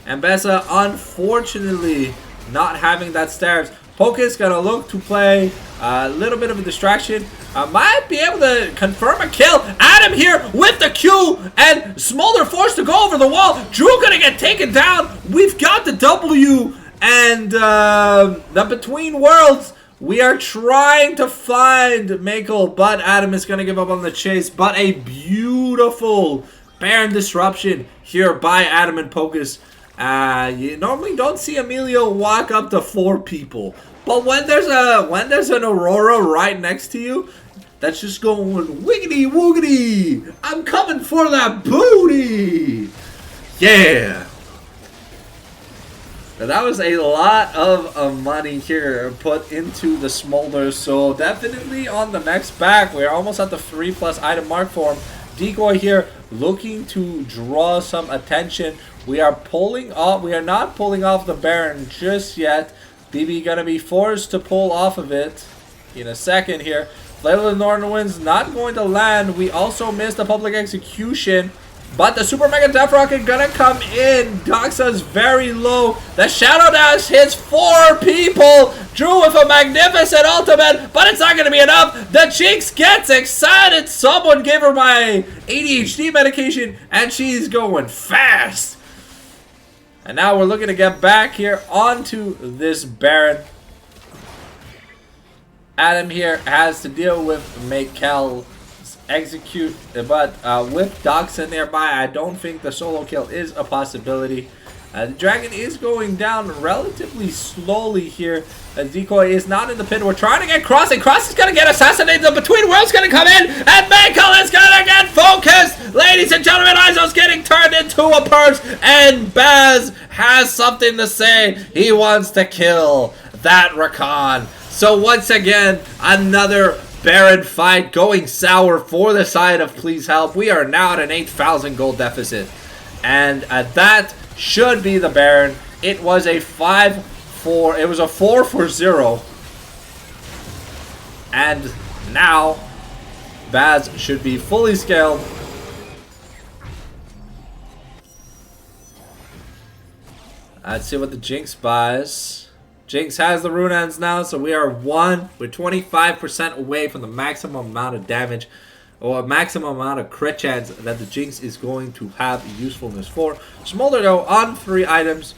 Ambessa, unfortunately, not having that stairs. Poke's gonna look to play a little bit of a distraction. Might be able to confirm a kill. Adam here with the Q, and Smolder forced to go over the wall. Drew gonna get taken down. We've got the W, and the Between Worlds. We are trying to find Makel, but Adam is going to give up on the chase. But a beautiful Baron disruption here by Adam and Pocus. You normally don't see Emilio walk up to 4 people, but when there's an Aurora right next to you, that's just going wiggity woogity. I'm coming for that booty. Yeah. That was a lot of money here put into the Smolder, so definitely on the next back. We're almost at the 3+ item mark for him. Decoy here looking to draw some attention. We are pulling off. We are not pulling off the Baron just yet. BB gonna be forced to pull off of it in a second here. Flail of the Northern Winds not going to land. We also missed the public execution. But the Super Mega Death Rocket gonna come in. Doxa's very low. The Shadow Dash hits 4 people. Drew with a magnificent ultimate, but it's not going to be enough. The Jinx gets excited. Someone gave her my ADHD medication, and she's going fast. And now we're looking to get back here onto this Baron. Adam here has to deal with Makel's execute, but with Doxa nearby, I don't think the solo kill is a possibility. The dragon is going down relatively slowly here. Decoy is not in the pit. We're trying to get Cross, and Cross is going to get assassinated. The Between Worlds going to come in, and Makel is going to get focused. Ladies and gentlemen, Izo's getting turned into a purse, and Baz has something to say. He wants to kill that Rakan. So once again, another Baron fight going sour for the side of Please Help. We are now at an 8,000 gold deficit. And that should be the Baron. It was a 5-4. It was a 4-4-0. And now Baz should be fully scaled. Let's see what the Jinx buys. Jinx has the Runehands now, so we are 1. We're 25% away from the maximum amount of damage, or maximum amount of crit chance that the Jinx is going to have usefulness for. Smolder, though, on 3 items.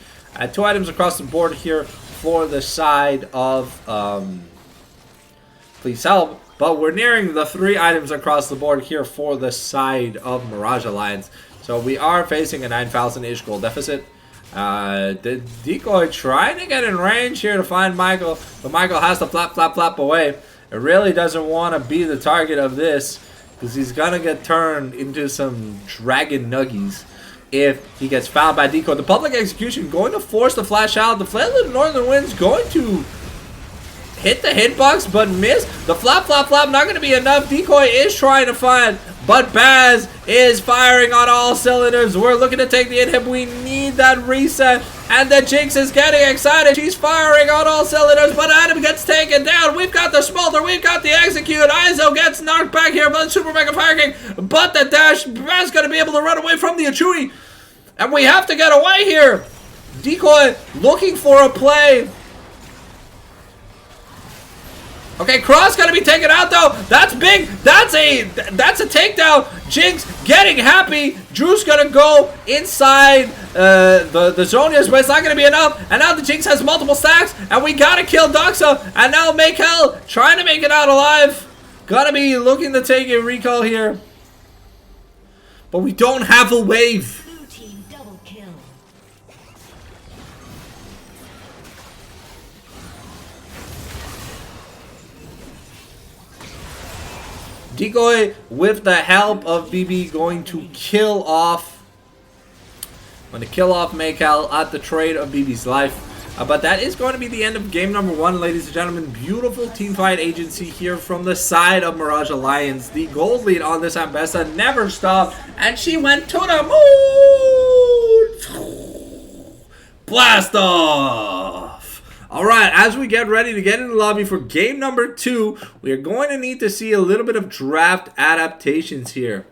2 items across the board here for the side of Please Help. But we're nearing the 3 items across the board here for the side of Mirage Alliance. So we are facing a 9,000-ish gold deficit. The Decoy trying to get in range here to find Michael, but Michael has to flap away. It really doesn't want to be the target of this, because he's gonna get turned into some dragon nuggies if he gets found by Decoy. The public execution going to force the flash out. The Flail of the Northern Wind's going to hit the hitbox, but miss. The flap, not going to be enough. Decoy is trying to find, but Baz is firing on all cylinders. We're looking to take the inhib. We need that reset, and the Jinx is getting excited. She's firing on all cylinders, but Adam gets taken down. We've got the Smolder, we've got the execute. Izo gets knocked back here by the Super Mega Fire King, but the dash. Baz going to be able to run away from the Achui, and we have to get away here. Decoy looking for a play. Okay, Cross gonna be taken out though. That's big. That's a takedown. Jinx getting happy. Drew's gonna go inside the Zonias, but it's not gonna be enough. And now the Jinx has multiple stacks, and we gotta kill Doxa. And now Makel trying to make it out alive. Gotta be looking to take a recall here, but we don't have a wave. Blue team double kill. Decoy, with the help of BB, going to kill off. Going to kill off Makel at the trade of BB's life. But that is going to be the end of game number 1, ladies and gentlemen. Beautiful teamfight agency here from the side of Mirage Alliance. The gold lead on this Ambessa never stopped, and she went to the moon. Blast off. Alright, as we get ready to get in the lobby for game number 2, we are going to need to see a little bit of draft adaptations here.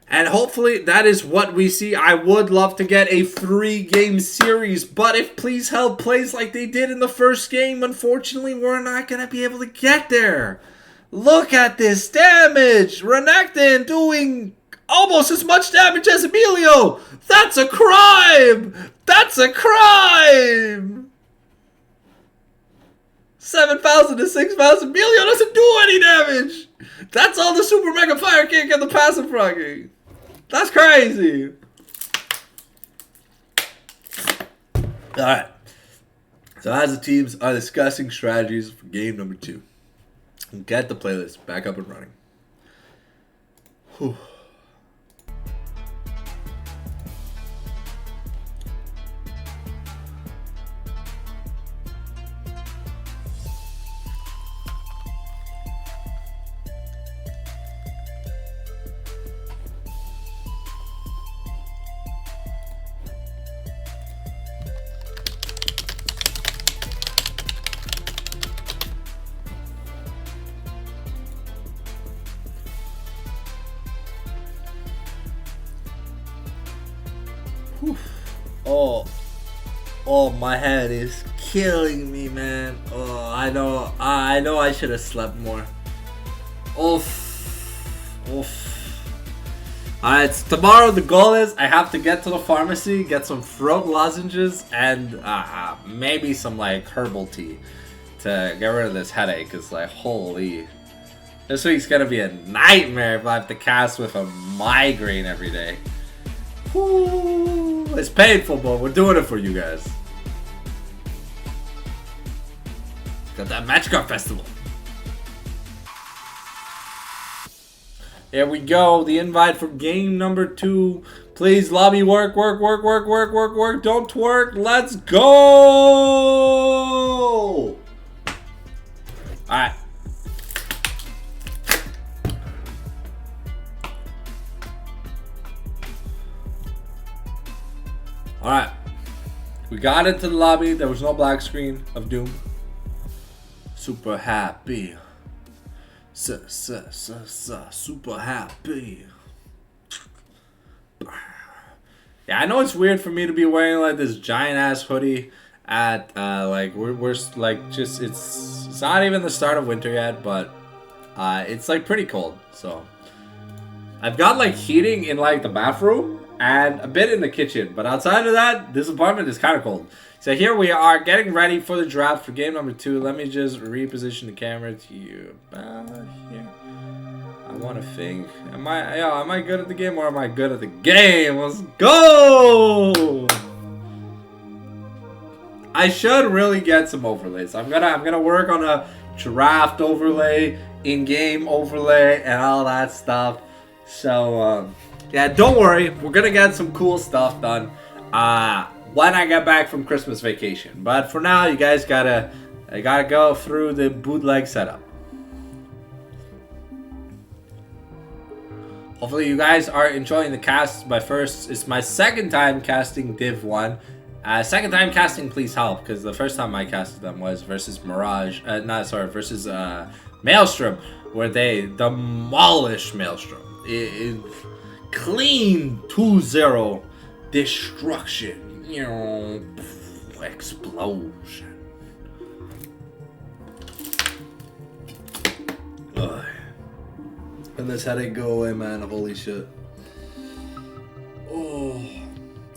And hopefully that is what we see. I would love to get a 3-game series, but if Please Help plays like they did in the first game, unfortunately we're not going to be able to get there. Look at this damage! Renekton doing almost as much damage as Emilio! That's a crime! That's a crime! 7,000 to 6,000. Emilio doesn't do any damage! That's all the Super Mega Fire Kick and the passive froggy. That's crazy! Alright. So as the teams are discussing strategies for game number 2. Get the playlist back up and running. Whew. Oh, my head is killing me, man. Oh, I know I should have slept more. Oof. Alright, so tomorrow the goal is I have to get to the pharmacy, get some throat lozenges, and maybe some like herbal tea to get rid of this headache. Cause like, holy, this week's gonna be a nightmare if I have to cast with a migraine every day. Whew, it's painful, but we're doing it for you guys. Got that Magic Art Festival. Here we go. The invite for game number 2. Please, lobby, work. Don't twerk. Let's go. Alright. Alright. We got into the lobby. There was no black screen of doom. Super happy. Super happy. Yeah, I know it's weird for me to be wearing like this giant ass hoodie at like we're like just it's not even the start of winter yet, but it's like pretty cold. So I've got like heating in like the bathroom and a bit in the kitchen, but outside of that, this apartment is kind of cold. So here we are getting ready for the draft for game number 2. Let me just reposition the camera to you about here. I want to think. Am I good at the game or am I good at the game? Let's go! I should really get some overlays. I'm gonna work on a draft overlay, in-game overlay, and all that stuff. So yeah, don't worry. We're gonna get some cool stuff done. When I get back from Christmas vacation. But for now, you guys gotta go through the bootleg setup. Hopefully you guys are enjoying the cast. It's my second time casting Div 1. Second time casting Please Help, because the first time I casted them was versus Mirage. Versus Maelstrom, where they demolished Maelstrom. Clean 2-0 destruction. Explosion. Ugh. And this headache go away, man. Holy shit. Oh,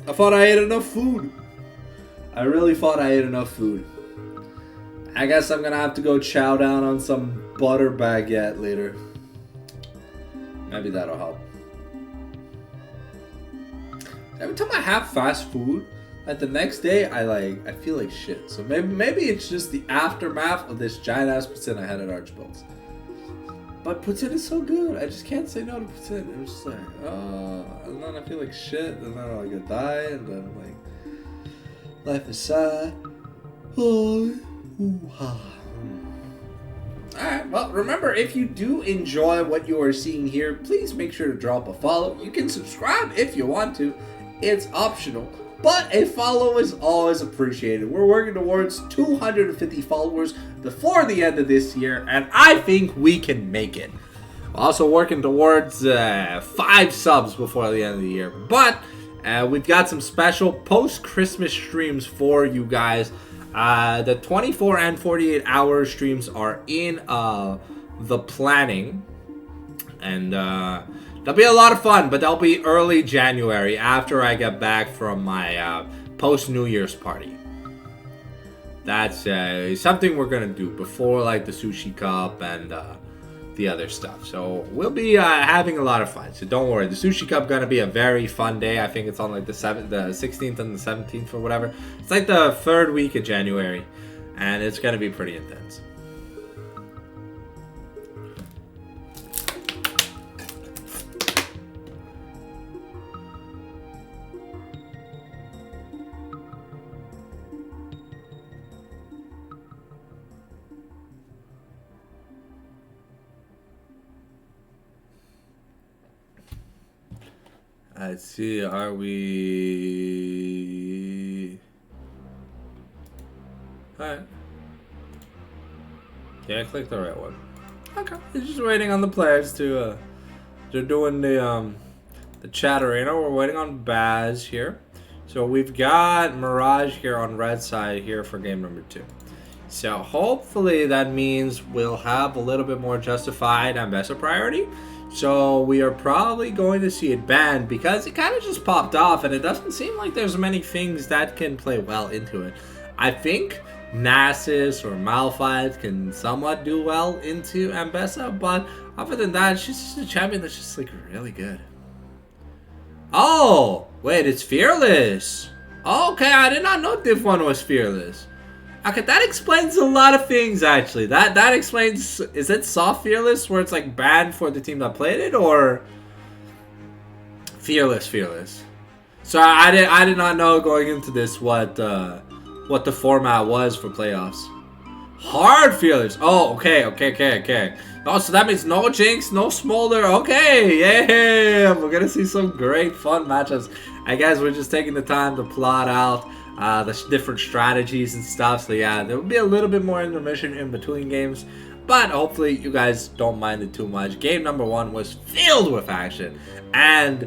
I thought I ate enough food. I really thought I ate enough food. I guess I'm gonna have to go chow down on some butter baguette later. Maybe that'll help. Every time I have fast food, like the next day, I feel like shit. So maybe it's just the aftermath of this giant ass poutine I had at Archibald's. But poutine is so good. I just can't say no to poutine. It's just like, and then I feel like shit, and then I'm gonna die, and then I'm like, life is sad. Alright, well, remember, if you do enjoy what you are seeing here, please make sure to drop a follow. You can subscribe if you want to. It's optional, but a follow is always appreciated. We're working towards 250 followers before the end of this year, and I think we can make it. We're also working towards 5 subs before the end of the year, but we've got some special post-Christmas streams for you guys. The 24 and 48 hour streams are in the planning, and they'll be a lot of fun, but they'll be early January after I get back from my post-New Year's party. That's something we're gonna do before like the Sushi Cup and the other stuff. So we'll be having a lot of fun. So don't worry, the Sushi Cup gonna be a very fun day. I think it's on like the 16th and the 17th or whatever. It's like the 3rd week of January, and it's gonna be pretty intense. Let's see, are we... Alright. Yeah, I clicked the right one. Okay. It's just waiting on the players to, they're doing the chat arena. We're waiting on Baz here. So we've got Mirage here on red side here for game number 2. So hopefully that means we'll have a little bit more justified Ambessa priority. So we are probably going to see it banned because it kind of just popped off and it doesn't seem like there's many things that can play well into it. I think Nasus or Malphite can somewhat do well into Ambessa, but other than that, she's just a champion that's just like really good. Oh, wait, it's Fearless. Okay, I did not know Div 1 was Fearless. Okay, that explains a lot of things, actually. That explains... Is it soft Fearless, where it's, like, banned for the team that played it, or... Fearless? So, I did not know going into this what the format was for playoffs. Hard Fearless. Oh, okay. Oh, so that means no Jinx, no Smolder. Okay, yeah. We're going to see some great, fun matchups. I guess we're just taking the time to plot out the different strategies and stuff. So yeah, there will be a little bit more intermission in between games, but hopefully you guys don't mind it too much. Game number 1 was filled with action, and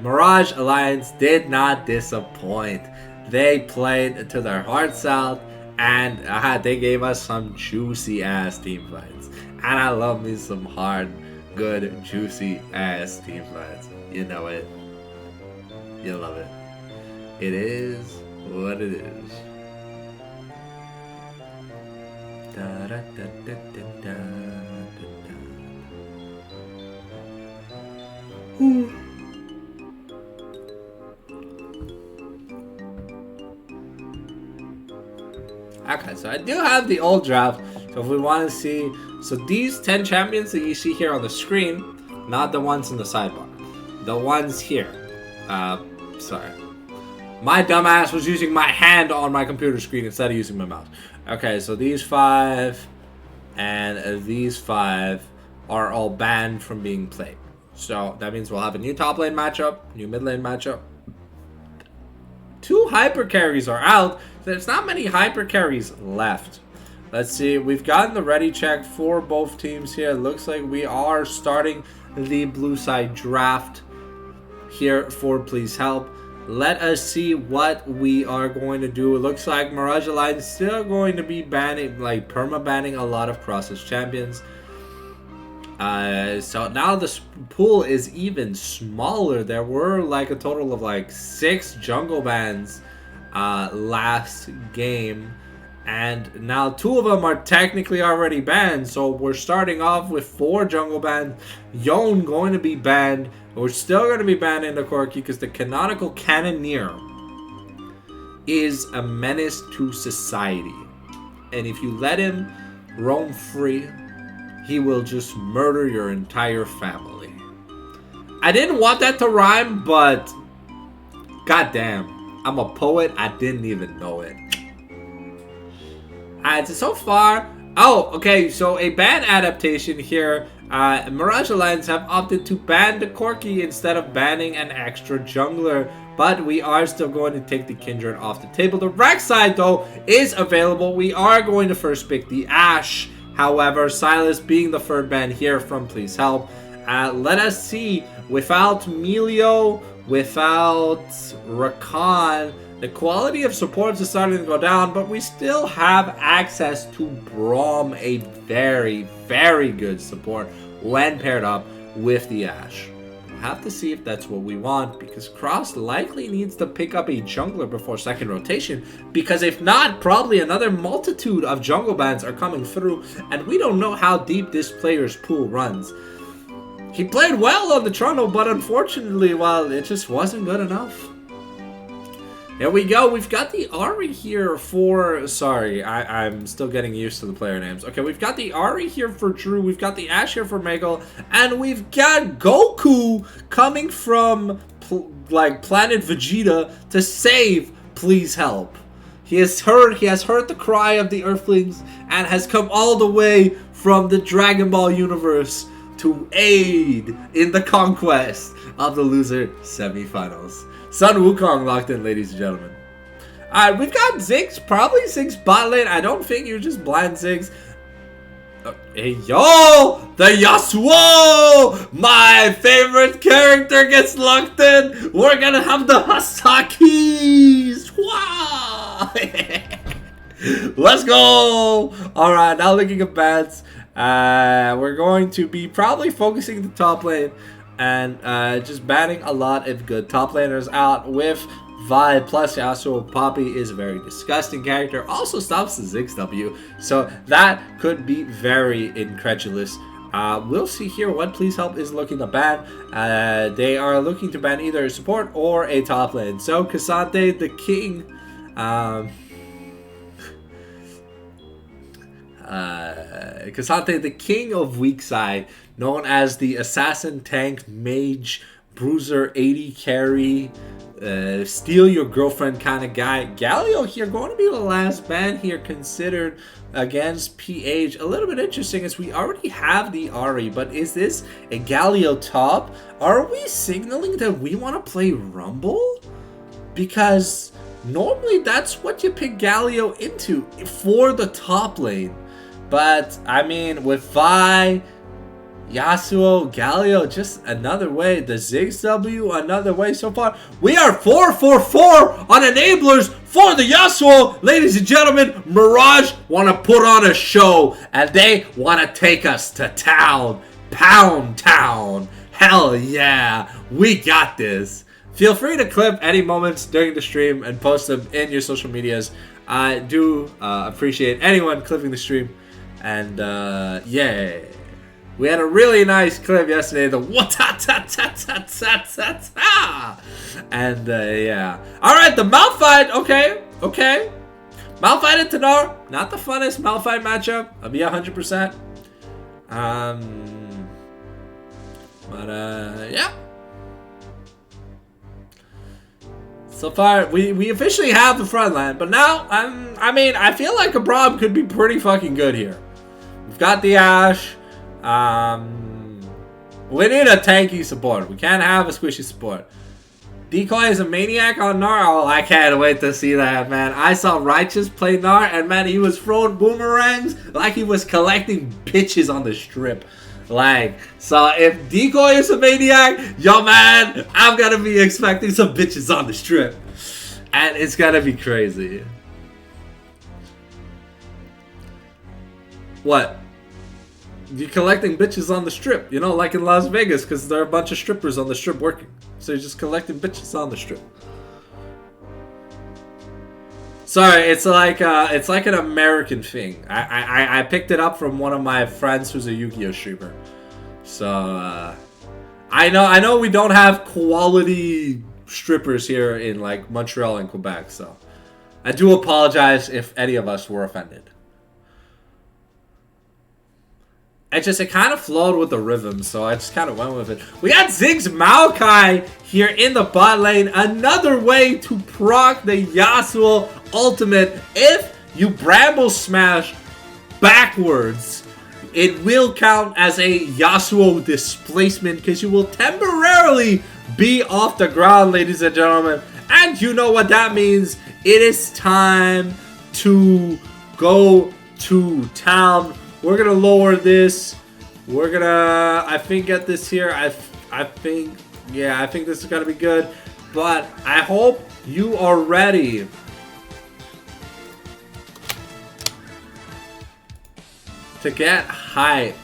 Mirage Alliance did not disappoint. They played to their hearts out, and they gave us some juicy ass team fights. And I love me some hard, good, juicy ass team fights. You know it. You love it. It is what it is. Da, da, da, da, da, da, da. Okay, so I do have the old draft. So if we want to see, so these 10 champions that you see here on the screen, not the ones in the sidebar, the ones here. Sorry. My dumbass was using my hand on my computer screen instead of using my mouse. Okay, so these 5 and these 5 are all banned from being played. So that means we'll have a new top lane matchup, new mid lane matchup. 2 hyper carries are out. There's not many hyper carries left. Let's see. We've gotten the ready check for both teams here. It looks like we are starting the blue side draft here for Please Help. Let us see what we are going to do. It looks like Mirage Alliance is still going to be banning, like perma-banning a lot of Crosses champions. So now the pool is even smaller. There were like a total of like 6 jungle bans last game. And now 2 of them are technically already banned. So we're starting off with 4 jungle bans. Yone going to be banned. We're still going to be banning the Corki because the canonical Cannoneer is a menace to society. And if you let him roam free, he will just murder your entire family. I didn't want that to rhyme, but goddamn, I'm a poet. I didn't even know it. Alright, so far, okay, so a ban adaptation here. Mirage Alliance have opted to ban the Corki instead of banning an extra jungler, but we are still going to take the Kindred off the table. The Rex side, though, is available. We are going to first pick the Ashe. However, Silas being the third ban here from Please Help. Let us see, without Melio, without Rakan, the quality of supports is starting to go down, but we still have access to Braum, a very, very good support when paired up with the Ashe. We'll have to see if that's what we want, because Cross likely needs to pick up a jungler before second rotation, because if not, probably another multitude of jungle bans are coming through, and we don't know how deep this player's pool runs. He played well on the Toronto, but unfortunately, well, it just wasn't good enough. Here we go. We've got the Ahri here for... Sorry, I'm still getting used to the player names. Okay, we've got the Ahri here for Drew. We've got the Ashe here for Megal. And we've got Goku coming from, like, Planet Vegeta to save Please Help. He has heard the cry of the Earthlings and has come all the way from the Dragon Ball universe to aid in the conquest of the loser semifinals. Sun Wukong locked in, ladies and gentlemen. Alright, we've got Ziggs, probably Ziggs bot lane. I don't think you're just blind Ziggs. Hey, yo! The Yasuo! My favorite character gets locked in! We're gonna have the Hasakis! Wow! Let's go! Alright, now looking at bats. We're going to be probably focusing the top lane and just banning a lot of good top laners out with Vi plus Yasuo. Poppy is a very disgusting character. Also stops the Ziggs W, so that could be very incredulous. We'll see here what Please Help is looking to ban. They are looking to ban either a support or a top lane. So Cassante the King, Cassante the King of weak side, known as the Assassin Tank Mage Bruiser 80 carry, steal your girlfriend kind of guy. Galio here going to be the last ban here considered against PH. A little bit interesting as we already have the Ahri, but is this a Galio top? Are we signaling that we want to play Rumble? Because normally that's what you pick Galio into for the top lane. But I mean, with Vi, Yasuo, Galio, just another way. The Ziggs W, another way so far. We are 4-4-4 on enablers for the Yasuo. Ladies and gentlemen, Mirage want to put on a show, and they want to take us to town. Pound Town. Hell yeah. We got this. Feel free to clip any moments during the stream and post them in your social medias. I do appreciate anyone clipping the stream. And yeah. We had a really nice clip yesterday, the what-ta-ta-ta-ta-ta-ta-ta. And yeah. Alright, the Malphite, okay. Malphite and Tanar, not the funnest Malphite matchup. I'll be 100%. But yeah. So far, we officially have the front line, but now, I mean, I feel like a Braum could be pretty fucking good here. We've got the Ashe. We need a tanky support. We can't have a squishy support. Decoy is a maniac on Gnar. Oh, I can't wait to see that, man. I saw Righteous play Gnar, and man, he was throwing boomerangs like he was collecting bitches on the strip. Like, so if Decoy is a maniac, yo man, I'm gonna be expecting some bitches on the strip. And it's gonna be crazy. What? You're collecting bitches on the strip, you know, like in Las Vegas, because there are a bunch of strippers on the strip working. So you're just collecting bitches on the strip. Sorry, it's like an American thing. I picked it up from one of my friends who's a Yu-Gi-Oh streamer. So I know we don't have quality strippers here in like Montreal and Quebec. So I do apologize if any of us were offended. It kind of flowed with the rhythm, so I just kind of went with it. We got Ziggs Maokai here in the bot lane. Another way to proc the Yasuo ultimate. If you Bramble Smash backwards, it will count as a Yasuo displacement because you will temporarily be off the ground, ladies and gentlemen. And you know what that means. It is time to go to town. We're gonna lower this. We're gonna, I think, get this here. I think this is gonna be good. But I hope you are ready to get hype.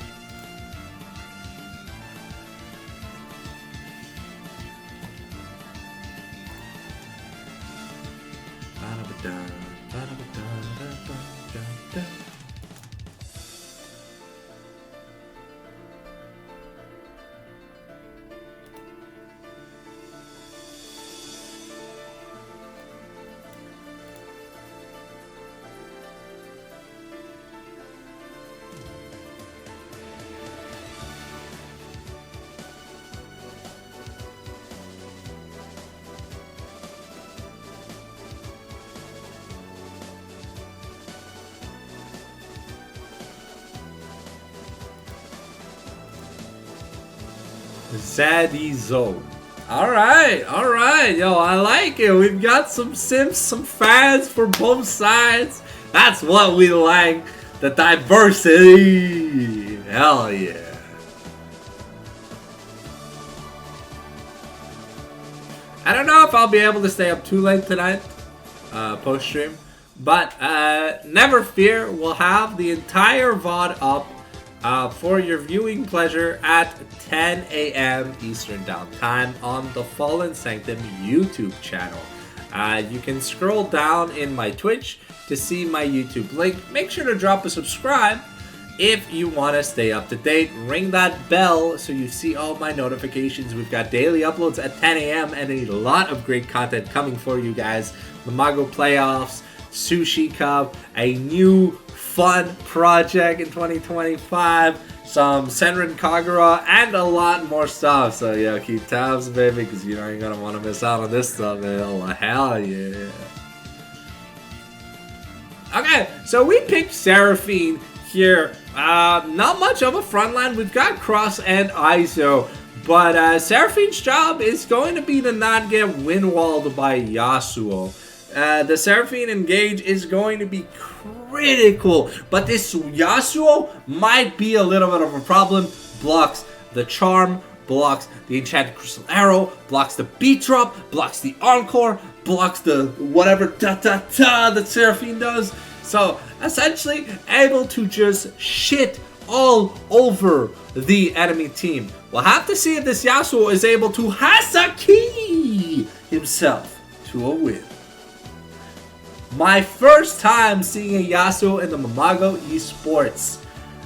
Zaddy Zone. Alright, yo, I like it. We've got some simps, some fans for both sides. That's what we like. The diversity. Hell yeah. I don't know if I'll be able to stay up too late tonight, post-stream. But never fear, we'll have the entire VOD up for your viewing pleasure at 10 a.m. Eastern Downtime on the Fallen Sanctum YouTube channel. You can scroll down in my Twitch to see my YouTube link. Make sure to drop a subscribe if you want to stay up to date. Ring that bell so you see all my notifications. We've got daily uploads at 10 a.m. and a lot of great content coming for you guys. Mamago Playoffs, Sushi Cup, a new fun project in 2025, some Senran Kagura, and a lot more stuff. So yeah, keep tabs, baby, because you know you're gonna want to miss out on this stuff, man. Hell yeah. Okay, so we picked Seraphine here. Not much of a front line. We've got Cross and ISO, but Seraphine's job is going to be to not get windwalled by Yasuo. The Seraphine engage is going to be critical, but this Yasuo might be a little bit of a problem. Blocks the charm, blocks the enchanted crystal arrow, blocks the beat drop, blocks the encore, blocks the whatever that Seraphine does. So essentially able to just shit all over the enemy team. We'll have to see if this Yasuo is able to Hasaki himself to a win. My first time seeing a Yasuo in the Mamago esports.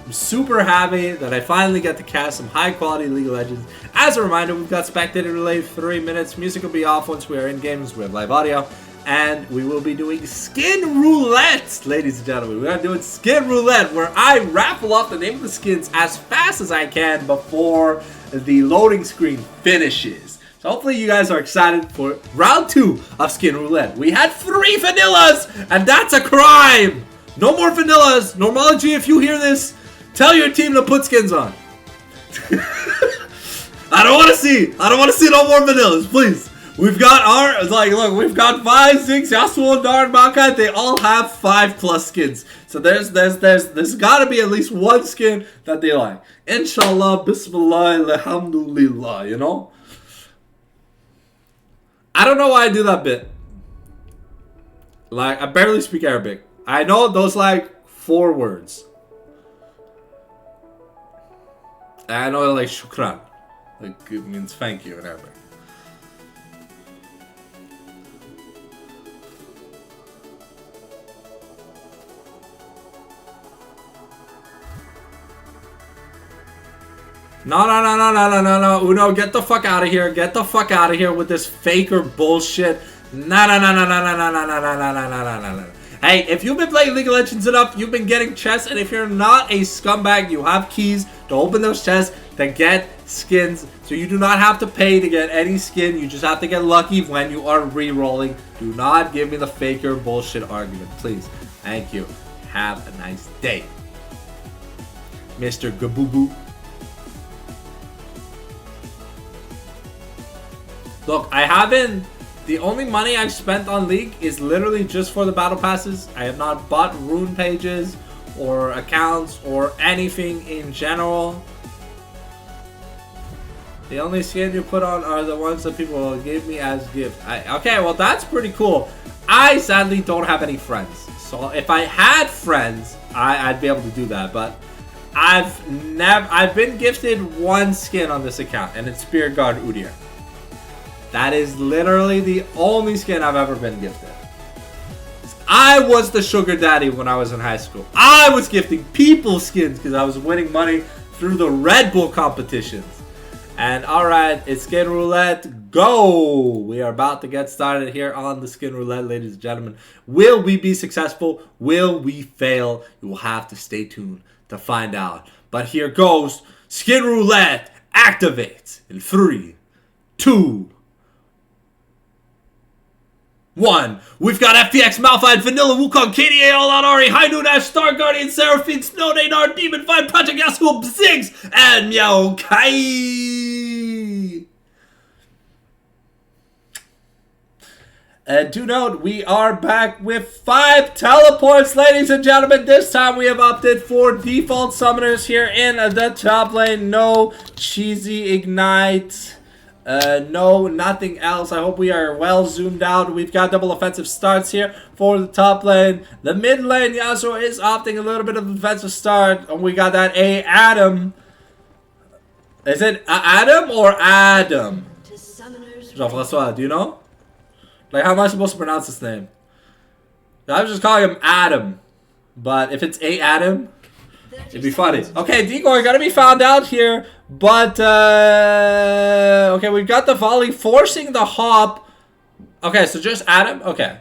I'm super happy that I finally get to cast some high quality League of Legends. As a reminder, we've got spectator relay 3 minutes. Music will be off once we are in games. We have live audio. And we will be doing skin roulette, ladies and gentlemen. We are doing skin roulette, where I raffle off the name of the skins as fast as I can before the loading screen finishes. So hopefully you guys are excited for round 2 of skin roulette. We had 3 vanillas, and that's a crime. No more vanillas. Normology, if you hear this, tell your team to put skins on. I don't want to see no more vanillas, please. We've got our, look, we've got 5, 6, Yasuo, Darn, Makai. They all have 5+ skins. So there's got to be at least one skin that they like. Inshallah, Bismillah, Alhamdulillah, you know? I don't know why I do that bit. Like, I barely speak Arabic. I know those, 4 words. And I know, shukran. It means thank you in Arabic. No. Uno, get the fuck out of here. Get the fuck out of here with this faker bullshit. No. Hey, if you've been playing League of Legends enough, you've been getting chests. And if you're not a scumbag, you have keys to open those chests to get skins. So you do not have to pay to get any skin. You just have to get lucky when you are re-rolling. Do not give me the faker bullshit argument, please. Thank you. Have a nice day. Mr. Gabooboo. Look, the only money I've spent on League is literally just for the battle passes. I have not bought rune pages or accounts or anything in general. The only skin you put on are the ones that people gave me as gifts. Okay, well that's pretty cool. I sadly don't have any friends. So if I had friends, I'd be able to do that. But I've been gifted one skin on this account, and it's Spirit Guard Udyr. That is literally the only skin I've ever been gifted. I was the sugar daddy when I was in high school. I was gifting people skins because I was winning money through the Red Bull competitions. And alright, it's skin roulette. Go! We are about to get started here on the skin roulette, ladies and gentlemen. Will we be successful? Will we fail? You will have to stay tuned to find out. But here goes. Skin roulette activates in 3, 2, 1. We've got FPX, Malphite, Vanilla, Wukong, KDA, All Out Ori, High Noon, Ash, Star Guardian, Seraphine, Snow Nadar, Demon Fight, Project Yasuo, Ziggs, and Meow Kai. Do note, we are back with 5 teleports, ladies and gentlemen. This time we have opted for default summoners here in the top lane. No cheesy ignite. No, nothing else. I hope we are well zoomed out. We've got double offensive starts here for the top lane. The mid lane, Yasuo is opting a little bit of defensive start. And we got that Adam. Is it Adam or Adam? Jean-François, do you know? Like, how am I supposed to pronounce his name? I was just calling him Adam. But if it's Adam, it'd be funny. Okay, Decoy gonna be found out here. But, okay, we've got the volley forcing the hop. Okay, so just Adam? Okay.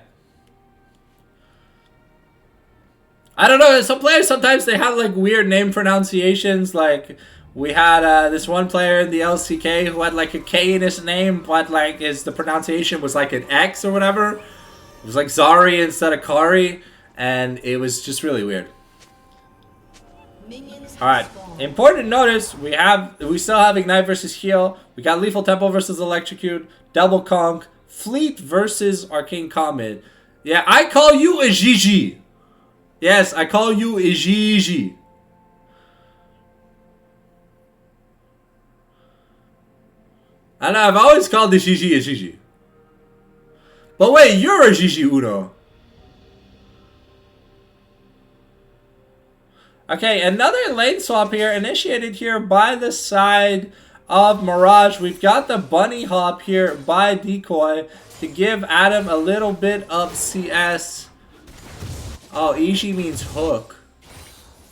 I don't know, some players, sometimes they have, like, weird name pronunciations. Like, we had this one player in the LCK who had, like, a K in his name, but, like, the pronunciation was, like, an X or whatever. It was, like, Zari instead of Kari, and it was just really weird. Alright, important to notice, we still have Ignite versus Heal. We got Lethal Tempo versus Electrocute, Double Conk, Fleet versus Arcane Comet. Yeah, I call you a GG. Yes, I call you a GG. I know, I've always called the GG a GG. But wait, you're a GG Uno. Okay, another lane swap here, initiated here by the side of Mirage. We've got the bunny hop here by Decoy to give Adam a little bit of CS. Oh, EG means hook.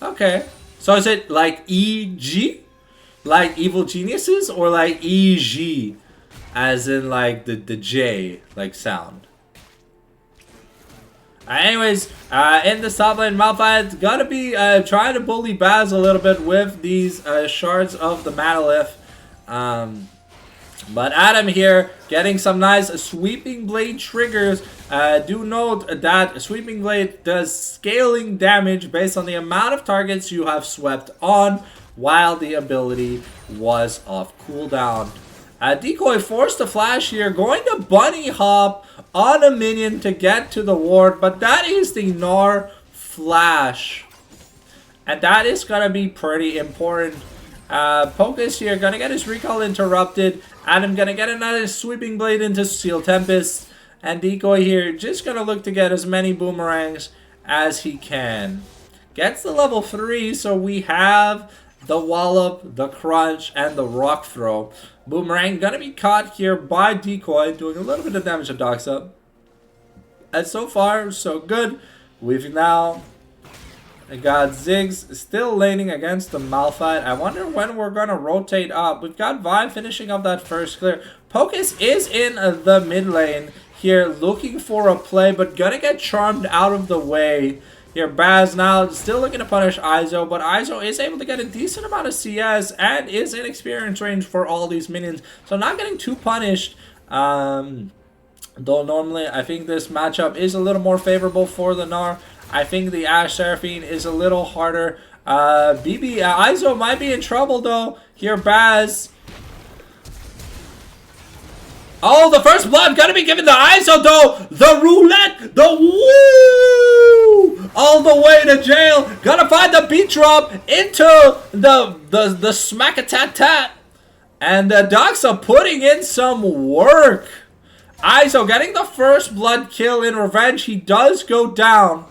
Okay. So is it like EG? Like Evil Geniuses? Or like EG? As in like the J, like sound. Anyways, in the top lane, Malphite's gonna be trying to bully Baz a little bit with these shards of the Manalith. But Adam here getting some nice Sweeping Blade triggers. Do note that Sweeping Blade does scaling damage based on the amount of targets you have swept on while the ability was off cooldown. Decoy forced the flash here, going to bunny hop on a minion to get to the ward, but that is the Gnar flash. And that is going to be pretty important. Pocus here, going to get his recall interrupted. Adam going to get another Sweeping Blade into Steel Tempest. And Decoy here just going to look to get as many boomerangs as he can. Gets the level 3, so we have the Wallop, the Crunch, and the Rock Throw. Boomerang gonna be caught here by Decoy, doing a little bit of damage to Doxa. And so far, so good. We've now got Ziggs still laning against the Malphite. I wonder when we're gonna rotate up. We've got Vi finishing up that first clear. Pocus is in the mid lane here, looking for a play, but gonna get charmed out of the way. Here, Baz now still looking to punish Izo, but Izo is able to get a decent amount of CS and is in experience range for all these minions. So not getting too punished. Though normally I think this matchup is a little more favorable for the Gnar. I think the Ashe Seraphine is a little harder. Izo might be in trouble though. Here, Baz. Oh, the first blood gonna be given to Izo though. The roulette, the woo, all the way to jail. Gonna find the beat drop into the smack a tat tat, and Doxa putting in some work. Izo getting the first blood kill in revenge. He does go down.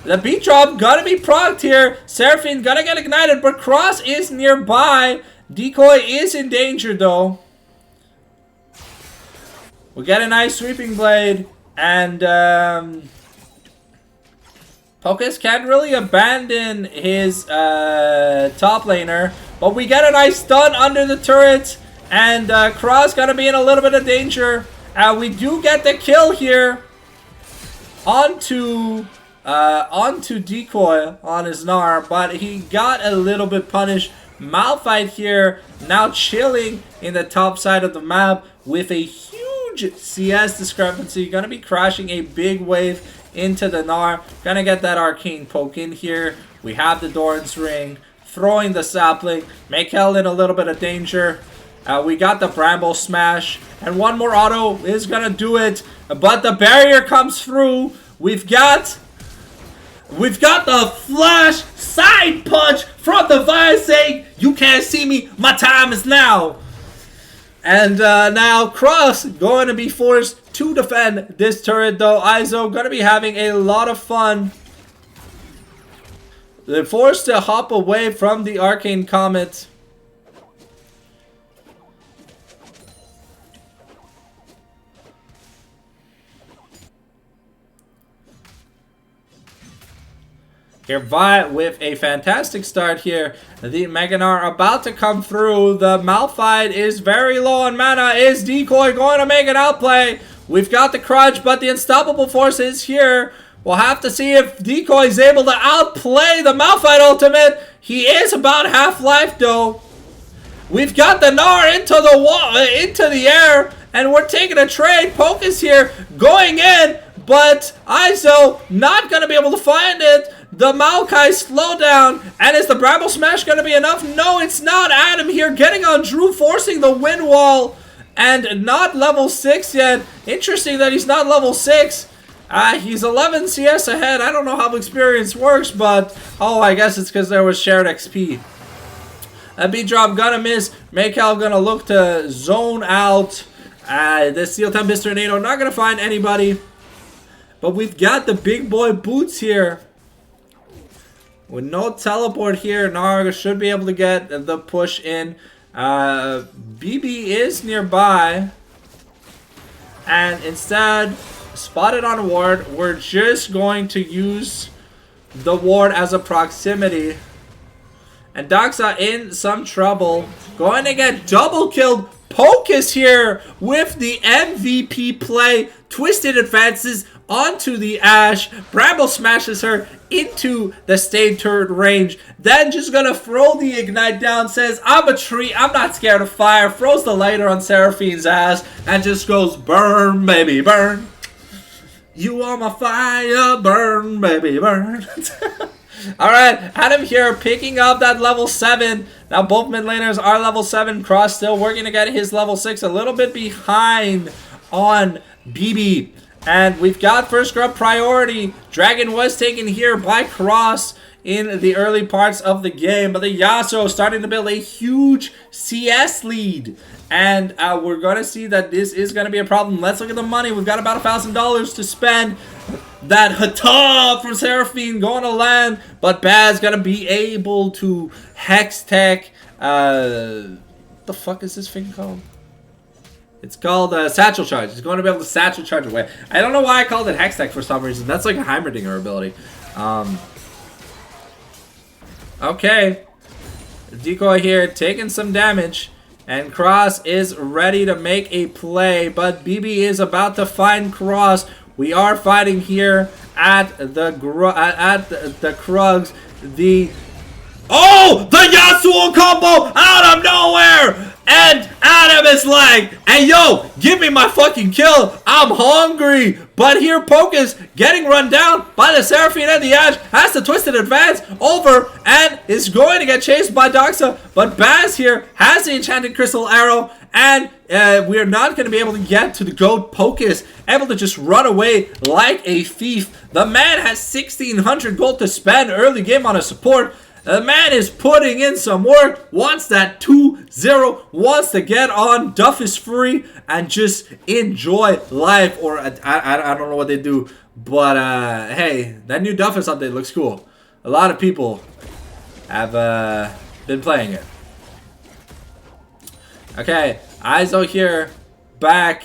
The beat drop gonna be procced here. Seraphine gonna get ignited, but Cross is nearby. Decoy is in danger though. We get a nice Sweeping Blade, and Pocus can't really abandon his top laner, but we get a nice stun under the turret, and Cross gonna be in a little bit of danger. We do get the kill here onto Decoy on his Gnar, but he got a little bit punished. Malphite here now chilling in the top side of the map with a huge CS discrepancy. Gonna be crashing a big wave into the Gnar. Gonna get that arcane poke in here. We have the Doran's Ring, throwing the sapling. Make Hell in a little bit of danger. We got the Bramble Smash, and one more auto is gonna do it. But the barrier comes through. We've got the flash side punch from the Vi saying, "You can't see me. My time is now." And now Cross going to be forced to defend this turret, though. Izo going to be having a lot of fun. They're forced to hop away from the Arcane Comet. Here, Vi with a fantastic start here. The Meganar about to come through. The Malphite is very low on mana. Is Decoy going to make an outplay? We've got the Crutch, but the Unstoppable Force is here. We'll have to see if Decoy is able to outplay the Malphite ultimate. He is about half-life, though. We've got the Gnar into the air, and we're taking a trade. Poke is here, going in, but Izo not going to be able to find it. The Maokai slow down, and is the Bramble Smash going to be enough? No, it's not. Adam here getting on Drew, forcing the wind wall, and not level 6 yet. Interesting that he's not level 6. He's 11 CS ahead. I don't know how experience works, but oh, I guess it's because there was shared XP. B-Drop gonna miss. Maycal gonna look to zone out. The Steel Tempest Tornado not gonna find anybody. But we've got the big boy Boots here. With no teleport here, Gnar should be able to get the push in. BB is nearby. And instead, spotted on ward, we're just going to use the ward as a proximity. And Doxa in some trouble. Going to get double killed. Poke is here with the MVP play. Twisted advances onto the Ashe. Bramble smashes her into the Stayed Turret range. Then just gonna throw the Ignite down. Says, I'm a tree. I'm not scared of fire. Throws the lighter on Seraphine's ass. And just goes, burn, baby, burn. You are my fire. Burn, baby, burn. Alright, Adam here picking up that level 7. Now both mid laners are level 7. Cross still working to get his level 6. A little bit behind on BB. And we've got first scrub priority. Dragon was taken here by Cross in the early parts of the game. But the Yasuo starting to build a huge CS lead. And we're going to see that this is going to be a problem. Let's look at the money. We've got about $1,000 to spend. That Hata from Seraphine going to land. But Baz going to be able to Hex Tech. What the fuck is this thing called? It's called Satchel Charge. He's going to be able to Satchel Charge away. I don't know why I called it Hex Tech for some reason. That's like a Heimerdinger ability. Okay. Decoy here taking some damage. And Cross is ready to make a play. But BB is about to find Cross. We are fighting here at the Krugs. Oh! The Yasuo combo out of nowhere! And Adam is like, hey yo, give me my fucking kill. I'm hungry. But here Poke is getting run down by the Seraphine and the Ashe. Has the Twisted Advance over and is going to get chased by Doxa. But Baz here has the Enchanted Crystal Arrow. And we're not going to be able to get to the goat. Poke is able to just run away like a thief. The man has 1,600 gold to spend early game on a support. The man is putting in some work, wants that 2-0, wants to get on, Duff is free, and just enjoy life. Or, I don't know what they do, but hey, that new Duff update looks cool. A lot of people have been playing it. Okay, Izo here, back.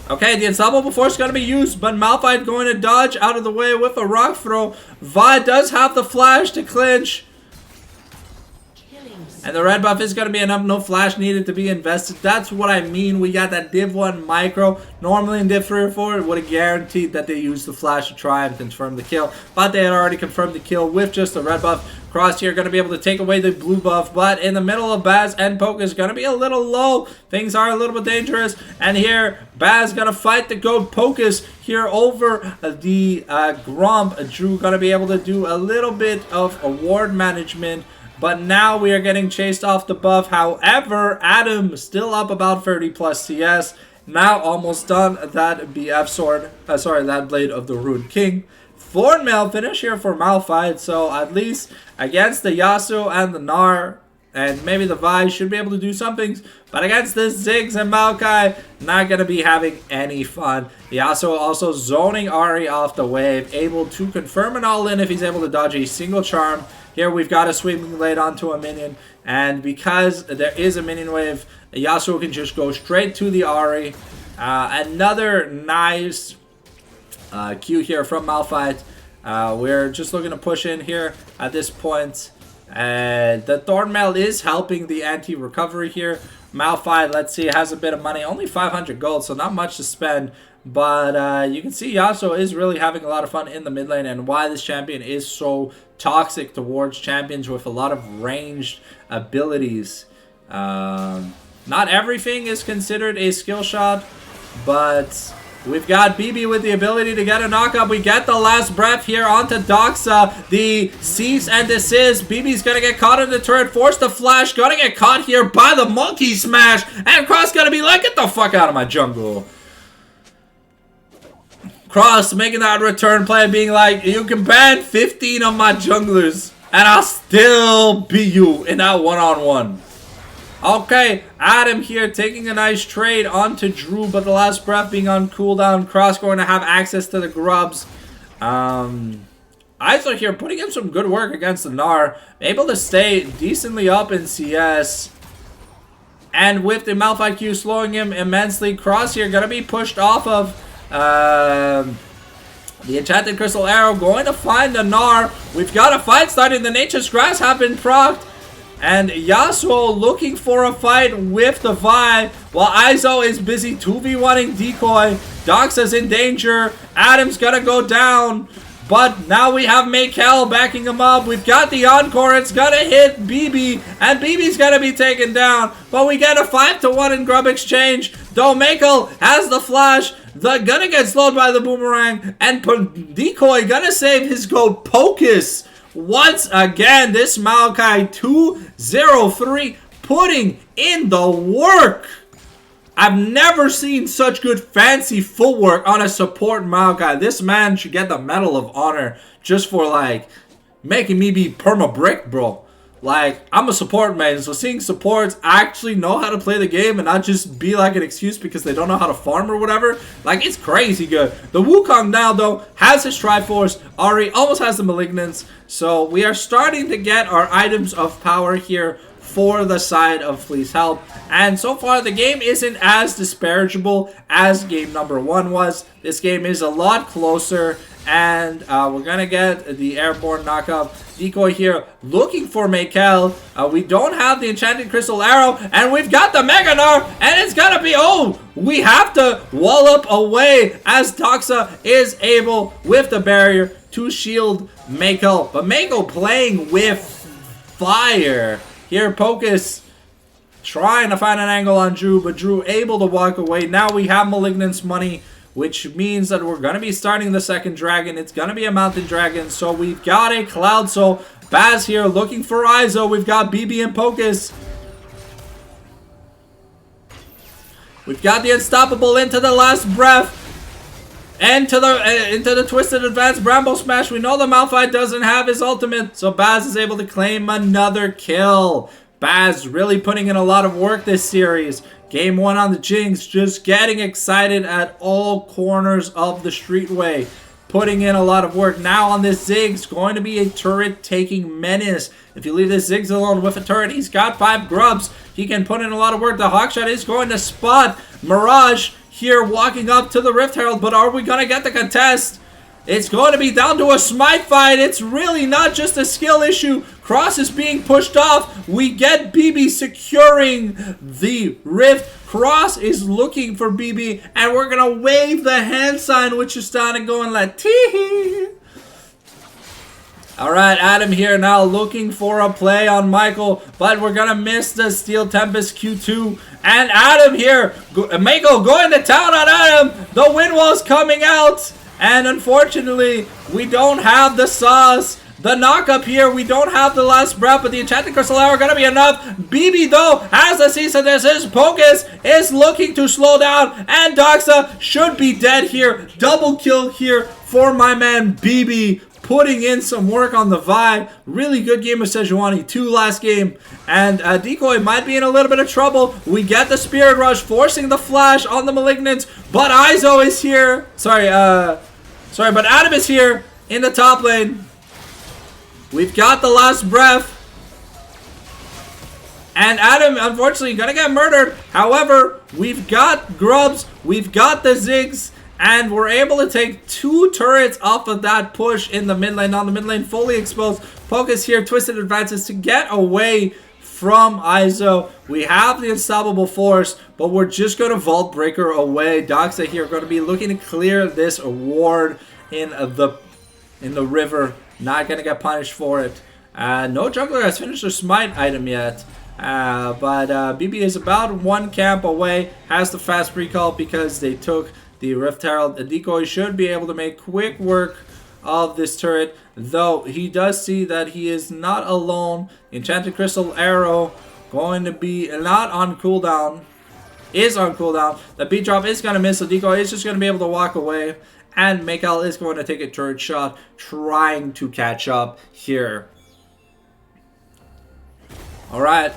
Okay, the Unstoppable Force is going to be used, but Malphite going to dodge out of the way with a rock throw. Vi does have the flash to clinch. And the red buff is going to be enough. No flash needed to be invested. That's what I mean. We got that Div 1 micro. Normally in Div 3 or 4, it would have guaranteed that they used the flash to try and confirm the kill. But they had already confirmed the kill with just the red buff. Cross here going to be able to take away the blue buff. But in the middle of Baz and Poke is going to be a little low. Things are a little bit dangerous. And here, Baz going to fight the goat Pocus here over the Grump. Drew going to be able to do a little bit of award management. But now we are getting chased off the buff. However, Adam still up about 30 plus CS. Now almost done that BF sword. That Blade of the Rune King. Thornmail finish here for Malphite. So at least against the Yasuo and the Gnar, and maybe the Vi should be able to do some things. But against the Ziggs and Maokai, not going to be having any fun. Yasuo also zoning Ahri off the wave. Able to confirm an all-in if he's able to dodge a single charm. Here we've got a sweeping blade onto a minion, and because there is a minion wave, Yasuo can just go straight to the Ahri. Another nice Q here from Malphite. We're just looking to push in here at this point. And the Thornmail is helping the anti-recovery here. Malphite, let's see, has a bit of money. Only 500 gold, so not much to spend. But you can see Yasuo is really having a lot of fun in the mid lane, and why this champion is so toxic towards champions with a lot of ranged abilities. Not everything is considered a skill shot, but we've got BB with the ability to get a knockup. We get the last breath here onto Doxa. The cease and desist. BB's going to get caught in the turret. Force the flash. Going to get caught here by the monkey smash. And Cross going to be like, get the fuck out of my jungle. Cross making that return play, being like, you can ban 15 of my junglers and I'll still beat you in that one-on-one. Okay, Adam here taking a nice trade onto Drew, but the last breath being on cooldown. Cross going to have access to the grubs. Iso here putting in some good work against the Gnar. Able to stay decently up in CS. And with the Malphite Q slowing him immensely, Cross here going to be pushed off of the Enchanted Crystal Arrow, going to find the Gnar. We've got a fight starting. The Nature's Grass have been procced. And Yasuo looking for a fight with the Vi, while Iso is busy 2v1ing Decoy. Doxa's in danger. Adam's gonna go down. But now we have Maykel backing him up. We've got the Encore. It's gonna hit BB. And BB's gonna be taken down. But we get a 5-to-1 in grub exchange. Though Maykel has the flash. Gonna get slowed by the boomerang. And Decoy gonna save his goat Pocus. Once again, this Maokai 203 putting in the work. I've never seen such good fancy footwork on a support Maokai. This man should get the Medal of Honor just for like making me be perma-brick, bro. Like, I'm a support man, so seeing supports actually know how to play the game and not just be like an excuse because they don't know how to farm or whatever, like, it's crazy good. The Wukong now, though, has his Triforce. Ahri almost has the Malignance. So we are starting to get our items of power here for the side of Fleece Help. And so far, the game isn't as disparagable as game number 1 was. This game is a lot closer. And we're going to get the airborne knockup. Decoy here looking for Maykel. We don't have the Enchanted Crystal Arrow. And we've got the Mega Gnar. And it's going to be... Oh, we have to wallop away as Doxa is able with the barrier to shield Maykel. But Maykel playing with fire. Here, Pocus trying to find an angle on Drew. But Drew able to walk away. Now we have Malignance money, which means that we're going to be starting the second dragon. It's going to be a mountain dragon. So we've got a Cloud Soul. Baz here looking for Iso. We've got BB and Pocus. We've got the Unstoppable into the last breath. Into the Twisted Advanced Bramble Smash. We know the Malphite doesn't have his ultimate. So Baz is able to claim another kill. Baz really putting in a lot of work this series. Game 1 on the Jinx, just getting excited at all corners of the streetway. Putting in a lot of work. Now on this Ziggs, going to be a turret-taking menace. If you leave this Ziggs alone with a turret, he's got 5 grubs. He can put in a lot of work. The Hawkshot is going to spot Mirage here walking up to the Rift Herald. But are we going to get the contest? It's going to be down to a smite fight. It's really not just a skill issue. Cross is being pushed off. We get BB securing the rift. Cross is looking for BB, and we're going to wave the hand sign, which is starting going like tee. All right, Adam here now looking for a play on Michael, but we're going to miss the Steel Tempest Q2. And Adam here, Mako going to town on Adam. The wind wall's coming out. And unfortunately, we don't have the sauce. The knock-up here, we don't have the last breath, but the Enchanted Crystal Arrow going to be enough. BB, though, has the cease and desist. Pocus is looking to slow down, and Doxa should be dead here. Double kill here for my man BB, putting in some work on the vibe. Really good game of Sejuani, 2 last game. And Decoy might be in a little bit of trouble. We get the Spirit Rush, forcing the flash on the Malignant, but Izo is here. But Adam is here in the top lane. We've got the last breath. And Adam, unfortunately, gonna get murdered. However, we've got Grubs, we've got the Ziggs, and we're able to take 2 turrets off of that push in the mid lane. Now the mid lane fully exposed. Pocus here, twisted advances to get away from Izo. We have the Unstoppable Force, but we're just going to Vault Breaker away. Doxa here going to be looking to clear this ward in the river. Not going to get punished for it. No jungler has finished their smite item yet. But BB is about 1 camp away. Has the fast recall because they took the Rift Herald. The Decoy should be able to make quick work of this turret, though he does see that he is not alone. Enchanted Crystal Arrow going to be not on cooldown. Is on cooldown. The beat drop is going to miss. The Decoy is just going to be able to walk away. And Mikael is going to take a turret shot, trying to catch up here. Alright.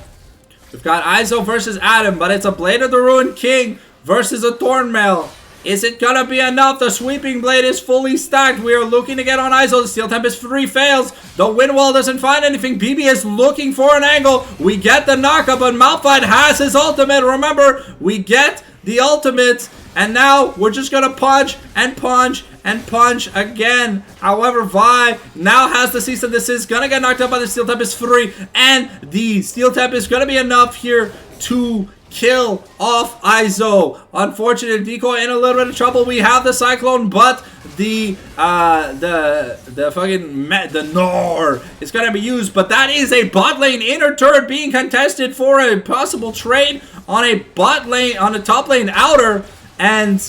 We've got Izo versus Adam, but it's a Blade of the Ruined King versus a Thornmail. Is it gonna be enough? The Sweeping Blade is fully stacked. We are looking to get on Izo. The Steel Tempest 3 fails. The Wind Wall doesn't find anything. BB is looking for an angle. We get the knockup, but Malphite has his ultimate. Remember, we get the ultimate, and now we're just gonna punch and punch and punch again. However, Vi now has the cease and desist. Gonna get knocked up by the Steel Tempest 3, and the Steel Tempest is gonna be enough here to kill off Izo. Unfortunate Decoy in a little bit of trouble. We have the Cyclone, but the Nor is gonna be used. But that is a bot lane inner turret being contested for a possible trade on a bot lane, on a top lane outer. And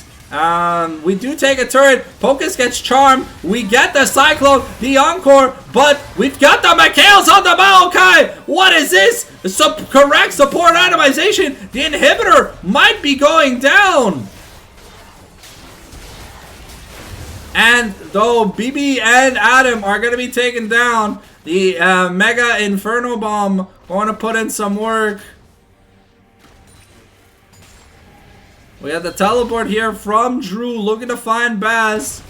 we do take a turret. Pocus gets charmed. We get the Cyclone, the Encore, but we've got the Mikhails on the Maokai. What is this? Correct support itemization. The inhibitor might be going down. And though BB and Adam are going to be taken down, the Mega Inferno Bomb going to put in some work. We have the teleport here from Drew looking to find Baz.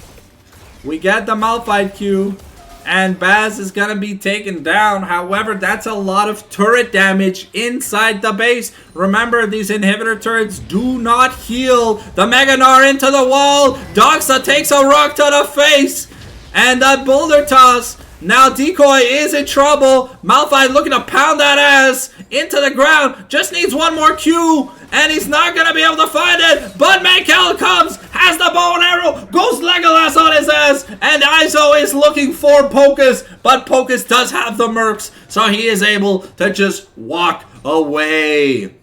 We get the Malphite Q, and Baz is going to be taken down. However, that's a lot of turret damage inside the base. Remember, these inhibitor turrets do not heal. The Mega Gnar into the wall. Doxa takes a rock to the face. And that boulder toss. Now Decoy is in trouble. Malphite looking to pound that ass into the ground. Just needs one more Q. And he's not going to be able to find it. But Mikael comes, has the bow and arrow, goes Legolas on his ass. And Izo is looking for Pocus. But Pocus does have the mercs, so he is able to just walk away.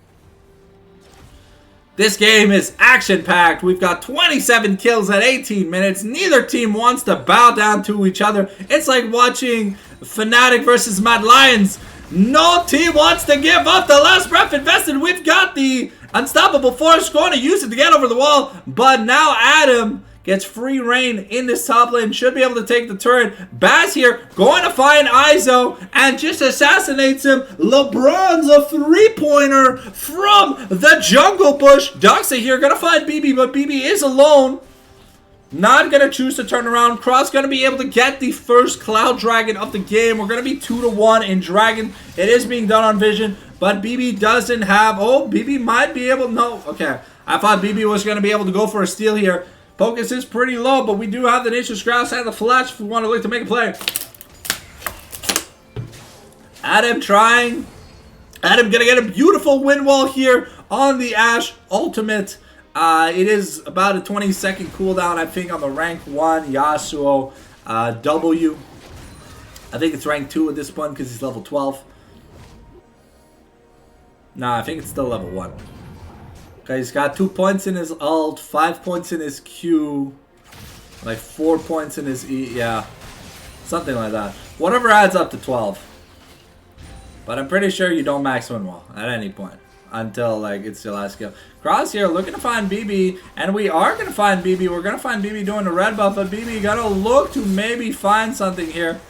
This game is action-packed. We've got 27 kills at 18 minutes. Neither team wants to bow down to each other. It's like watching Fnatic versus Mad Lions. No team wants to give up the last breath invested. We've got the Unstoppable Force, going to use it to get over the wall. But now Adam gets free reign in this top lane. Should be able to take the turret. Baz here going to find Izo and just assassinates him. LeBron's a three-pointer from the jungle bush. Doxa here going to find BB, but BB is alone. Not going to choose to turn around. Cross going to be able to get the first Cloud Dragon of the game. We're going to be 2-1 in Dragon. It is being done on Vision, but BB doesn't have... Oh, BB might be able... No, okay. I thought BB was going to be able to go for a steal here. Focus is pretty low, but we do have the Nature's Grouse and the Flash if we want to look to make a play. Adam trying. Adam gonna get a beautiful win wall here on the Ash Ultimate. It is about a 20-second cooldown, I think, on the rank 1 Yasuo W. I think it's rank 2 at this point because he's level 12. Nah, I think it's still level 1. Okay, he's got 2 points in his ult, 5 points in his Q, like 4 points in his E. Yeah, something like that. Whatever adds up to 12. But I'm pretty sure you don't max win wall at any point until like it's your last kill. Cross here looking to find BB, and we are going to find BB. We're going to find BB doing the red buff, but BB got to look to maybe find something here.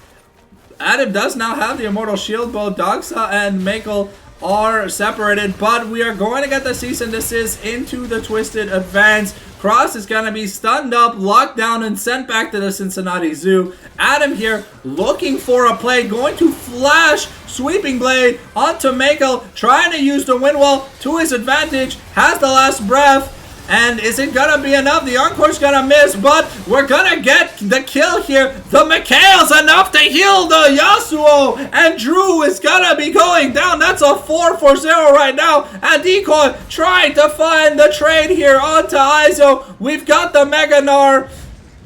Adam does now have the Immortal Shield. Both Doxa and Mako are separated, but we are going to get the cease and desist into the Twisted Advance. Cross is going to be stunned up, locked down, and sent back to the Cincinnati Zoo. Adam here looking for a play, going to flash Sweeping Blade onto Mako, trying to use the wind wall to his advantage, has the last breath. And is it gonna be enough? The Encore's gonna miss, but we're gonna get the kill here. The Mikhail's enough to heal the Yasuo, and Drew is gonna be going down. That's a 4-4-0 right now. And Decoy trying to find the trade here onto Iso. We've got the Mega Gnar.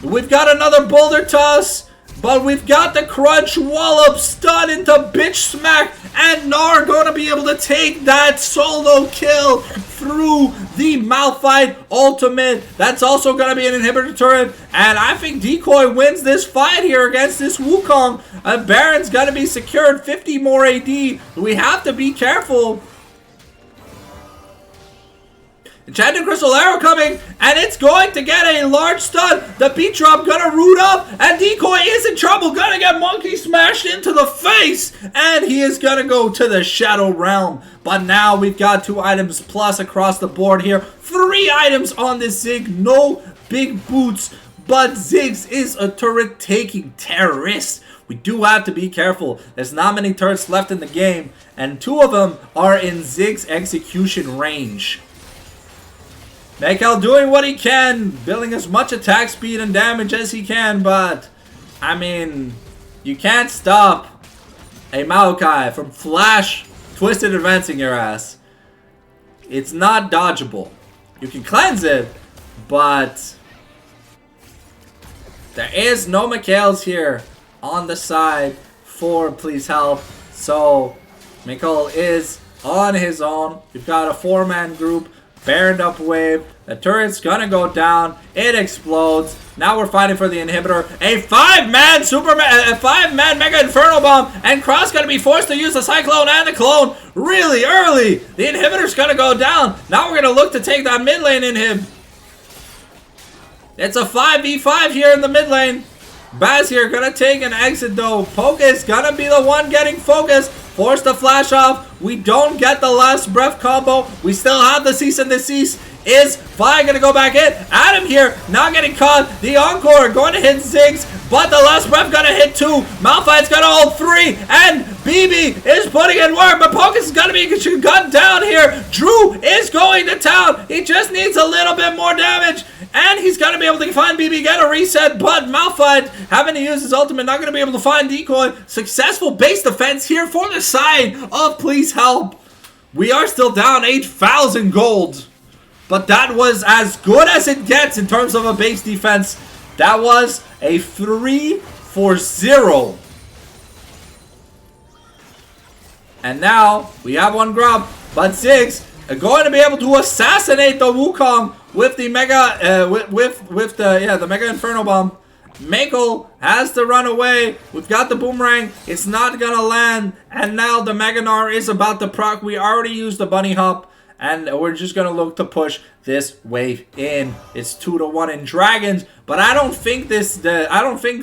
We've got another Boulder Toss. But we've got the Crunch Wallop stun into Bitch Smack, and Gnar gonna be able to take that solo kill through the Malphite ultimate. That's also gonna be an inhibitor turret, and I think Decoy wins this fight here against this Wukong. Baron's gonna be secured, 50 more AD. We have to be careful. Enchanted Crystal Arrow coming, and it's going to get a large stun. The beat drop gonna root up, and Decoy is in trouble. Gonna get Monkey smashed into the face, and he is gonna go to the Shadow Realm. But now we've got 2 items plus across the board here. 3 items on this Zig, no big boots, but Ziggs is a turret-taking terrorist. We do have to be careful. There's not many turrets left in the game, and 2 of them are in Ziggs' execution range. Mikael doing what he can, building as much attack speed and damage as he can, but, I mean, you can't stop a Maokai from flash twisted advancing your ass. It's not dodgeable. You can cleanse it, but there is no Mikaels here on the side for Please Help, so Mikael is on his own. We've got a 4-man group. Baroned up wave. The turret's gonna go down. It explodes. Now we're fighting for the inhibitor. A 5-man Superman, a 5-man Mega Inferno Bomb, and Cross gonna be forced to use the Cyclone and the Clone really early. The inhibitor's gonna go down. Now we're gonna look to take that mid lane inhib. It's a 5v5 here in the mid lane. Baz here gonna take an exit though. Focus gonna be the one getting focused. Force the flash off. We don't get the last breath combo. We still have the cease and desist. Is Vi gonna go back in? Adam here not getting caught. The Encore going to hit Ziggs, but the last breath gonna hit 2. Malphite's gonna hold 3, and BB is putting in work, but Pocus is gonna be gunned down here. Drew is going to town. He just needs a little bit more damage, and he's gonna be able to find BB, get a reset, but Malphite having to use his ultimate, not gonna be able to find Decoy. Successful base defense here for the side of Please Help. We are still down 8,000 gold. But that was as good as it gets in terms of a base defense. That was a 3-4-0. And now we have 1 grub. But Ziggs are going to be able to assassinate the Wukong with the Mega the Mega Inferno Bomb. Mako has to run away. We've got the Boomerang. It's not gonna land. And now the Mega Gnar is about to proc. We already used the Bunny Hop. And we're just going to look to push this wave in. It's 2-1 in Dragons. But I don't think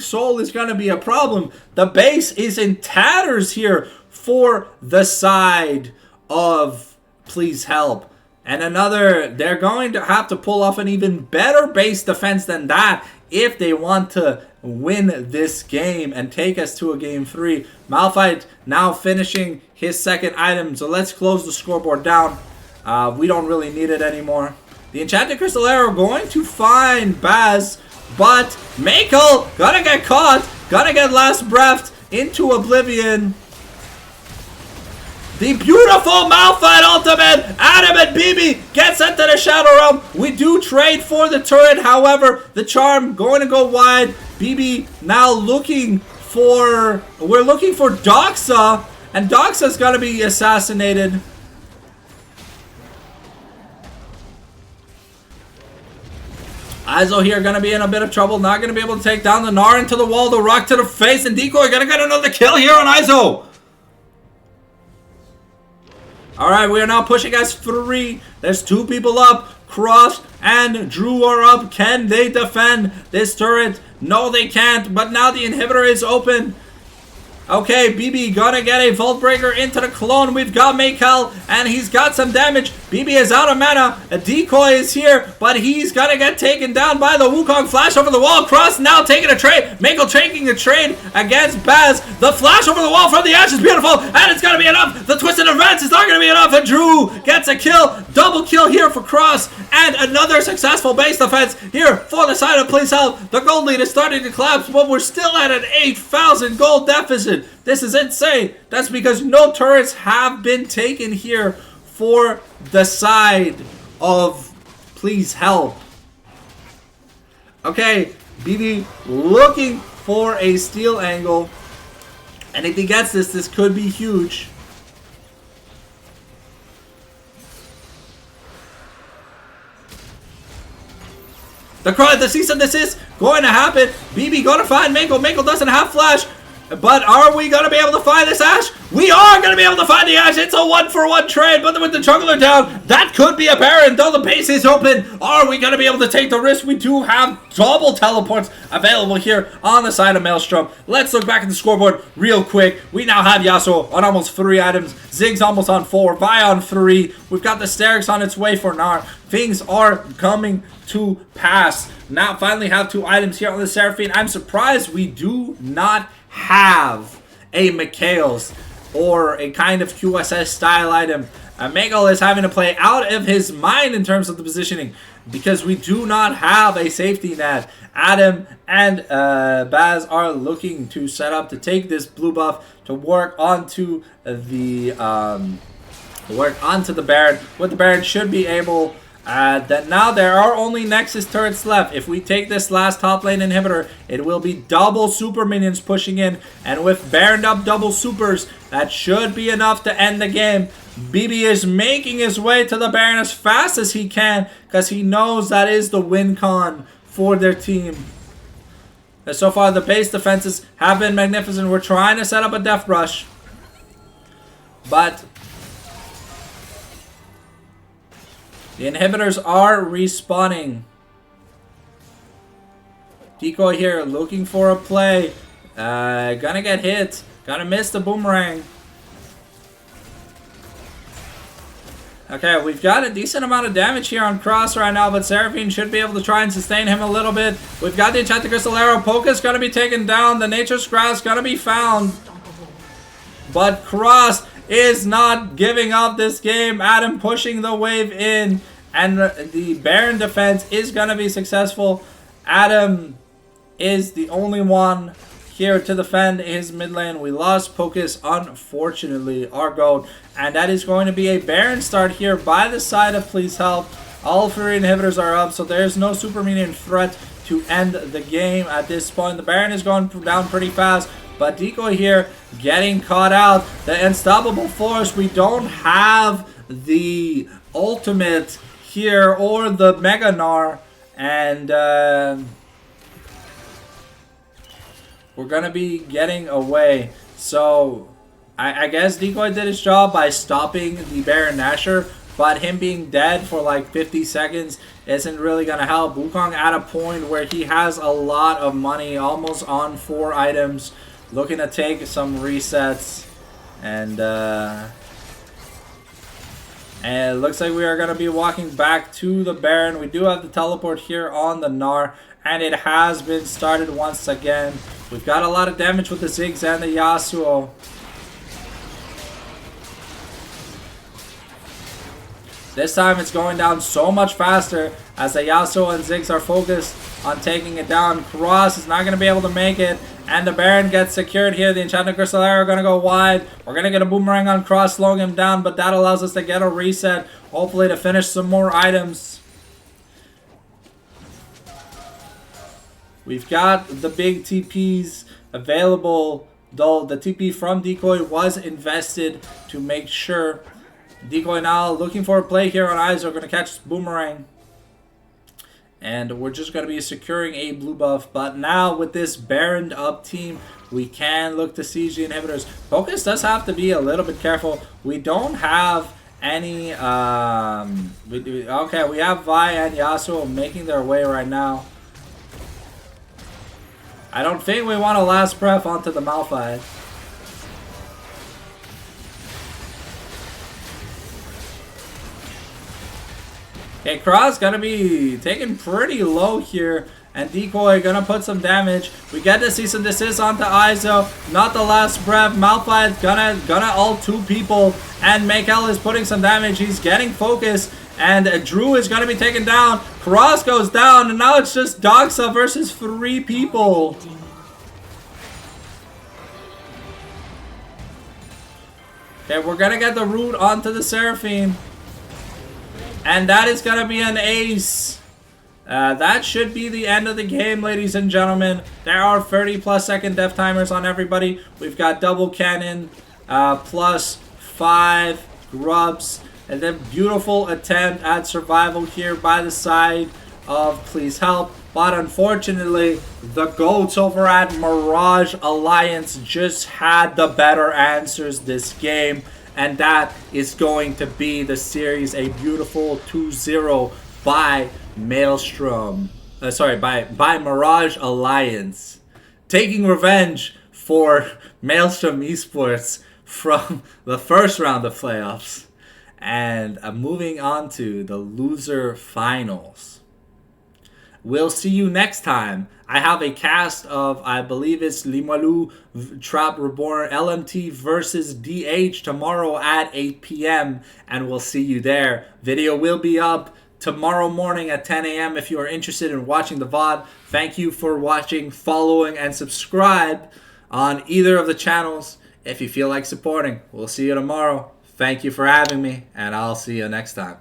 Soul is going to be a problem. The base is in tatters here for the side of Please Help. And they're going to have to pull off an even better base defense than that if they want to win this game and take us to a game 3. Malphite now finishing his 2nd item. So let's close the scoreboard down. We don't really need it anymore. The Enchanted Crystal Arrow going to find Baz, but Mako gonna get caught, gonna get last breathed into oblivion. The beautiful Malphite ultimate! Adam and BB get sent to the Shadow Realm. We do trade for the turret, however, the charm going to go wide. BB now looking for... We're looking for Doxa, and Doxa's going to be assassinated. Izo here going to be in a bit of trouble. Not going to be able to take down the Gnar into the wall. The rock to the face, and Decoy going to get another kill here on Izo. Alright, we are now pushing as 3. There's 2 people up. Cross and Drew are up. Can they defend this turret? No, they can't. But now the inhibitor is open. Okay, BB gonna get a Vault Breaker into the clone. We've got Maykel, and he's got some damage. BB is out of mana. A Decoy is here, but he's gonna get taken down by the Wukong. Flash over the wall. Cross now taking a trade. Maykel taking a trade against Baz. The flash over the wall from the Ash is beautiful, and it's gonna be enough. The Twisted Advance is not gonna be enough, and Drew gets a kill. Double kill here for Cross, and another successful base defense here for the side of Please Help. The gold lead is starting to collapse, but we're still at an 8,000 gold deficit. This is insane. That's because no turrets have been taken here for the side of Please Help. Okay, BB looking for a steal angle. And if he gets this, this could be huge. The cease and desist going to happen. BB going to find Mako. Mako doesn't have flash. But are we going to be able to find this Ash? We are going to be able to find the Ash. It's a 1-for-1 trade, but with the jungler down, that could be a Baron, though the base is open. Are we going to be able to take the risk? We do have double teleports available here on the side of Maelstrom. Let's look back at the scoreboard real quick. We now have Yasuo on almost 3 items. Ziggs almost on 4. Vi on 3. We've got the Sterix on its way for Gnar. Things are coming to pass. Now finally have 2 items here on the Seraphine. I'm surprised we do not have a Mikhail's or a kind of QSS style item. Miguel is having to play out of his mind in terms of the positioning because we do not have a safety net. Adam and Baz are looking to set up to take this blue buff to work onto the Baron. What the Baron should be able. That now there are only Nexus turrets left. If we take this last top lane inhibitor, it will be double super minions pushing in. And with Baroned up double supers, that should be enough to end the game. BB is making his way to the Baron as fast as he can because he knows that is the win con for their team. And so far, the base defenses have been magnificent. We're trying to set up a Death Rush. But the inhibitors are respawning. Decoy here looking for a play. Gonna get hit. Gonna miss the boomerang. Okay, we've got a decent amount of damage here on Cross right now, but Seraphine should be able to try and sustain him a little bit. We've got the Enchanted Crystal Arrow. Poke's gonna be taken down. The Nature's Grass gonna be found. But Cross is not giving up this game. Adam pushing the wave in, and the Baron defense is going to be successful. Adam is the only one here to defend his mid lane. We lost Pocus, unfortunately, our goat, and that is going to be a Baron start here by the side of Please Help. All 3 inhibitors are up, so there's no super minion threat to end the game at this point. The Baron is going down pretty fast. But Decoy here getting caught out. The Unstoppable Force. We don't have the ultimate here or the Mega Gnar. And we're going to be getting away. So I guess Decoy did his job by stopping the Baron Nashor. But him being dead for like 50 seconds isn't really going to help. Wukong at a point where he has a lot of money. Almost on 4 items. Looking to take some resets, and it looks like we are going to be walking back to the Baron. We do have the teleport here on the Gnar, and it has been started once again. We've got a lot of damage with the Ziggs and the Yasuo. This time it's going down so much faster as the Yasuo and Ziggs are focused on taking it down. Cross is not going to be able to make it. And the Baron gets secured here. The Enchanted Crystal Arrow are going to go wide. We're going to get a Boomerang on Cross, slowing him down. But that allows us to get a reset. Hopefully to finish some more items. We've got the big TPs available. Though the TP from Decoy was invested to make sure. Decoy now looking for a play here on Iso. Going to catch Boomerang. And we're just going to be securing a blue buff. But now with this Baroned up team, we can look to siege the inhibitors. Focus does have to be a little bit careful. We don't have any... okay, we have Vi and Yasuo making their way right now. I don't think we want to last breath onto the Malphite. Okay, Cross gonna be taken pretty low here. And Decoy gonna put some damage. We get to see some desist onto Iso. Not the last breath. Malphite gonna ult 2 people. And Makel is putting some damage. He's getting focus. And Drew is gonna be taken down. Cross goes down. And now it's just Doxa versus 3 people. Okay, we're gonna get the root onto the Seraphine. And that is going to be an ace. That should be the end of the game, ladies and gentlemen. There are 30+ second death timers on everybody. We've got double cannon, plus 5 grubs. And then beautiful attempt at survival here by the side of Please Help. But unfortunately, the GOATs over at Mirage Alliance just had the better answers this game. And that is going to be the series, a beautiful 2-0 by Maelstrom. By Mirage Alliance. Taking revenge for Maelstrom Esports from the first round of playoffs. And moving on to the loser finals. We'll see you next time. I have a cast of, I believe it's Limalu, Trap Reborn, LMT versus DH tomorrow at 8 p.m. And we'll see you there. Video will be up tomorrow morning at 10 a.m. if you are interested in watching the VOD. Thank you for watching, following, and subscribe on either of the channels if you feel like supporting. We'll see you tomorrow. Thank you for having me, and I'll see you next time.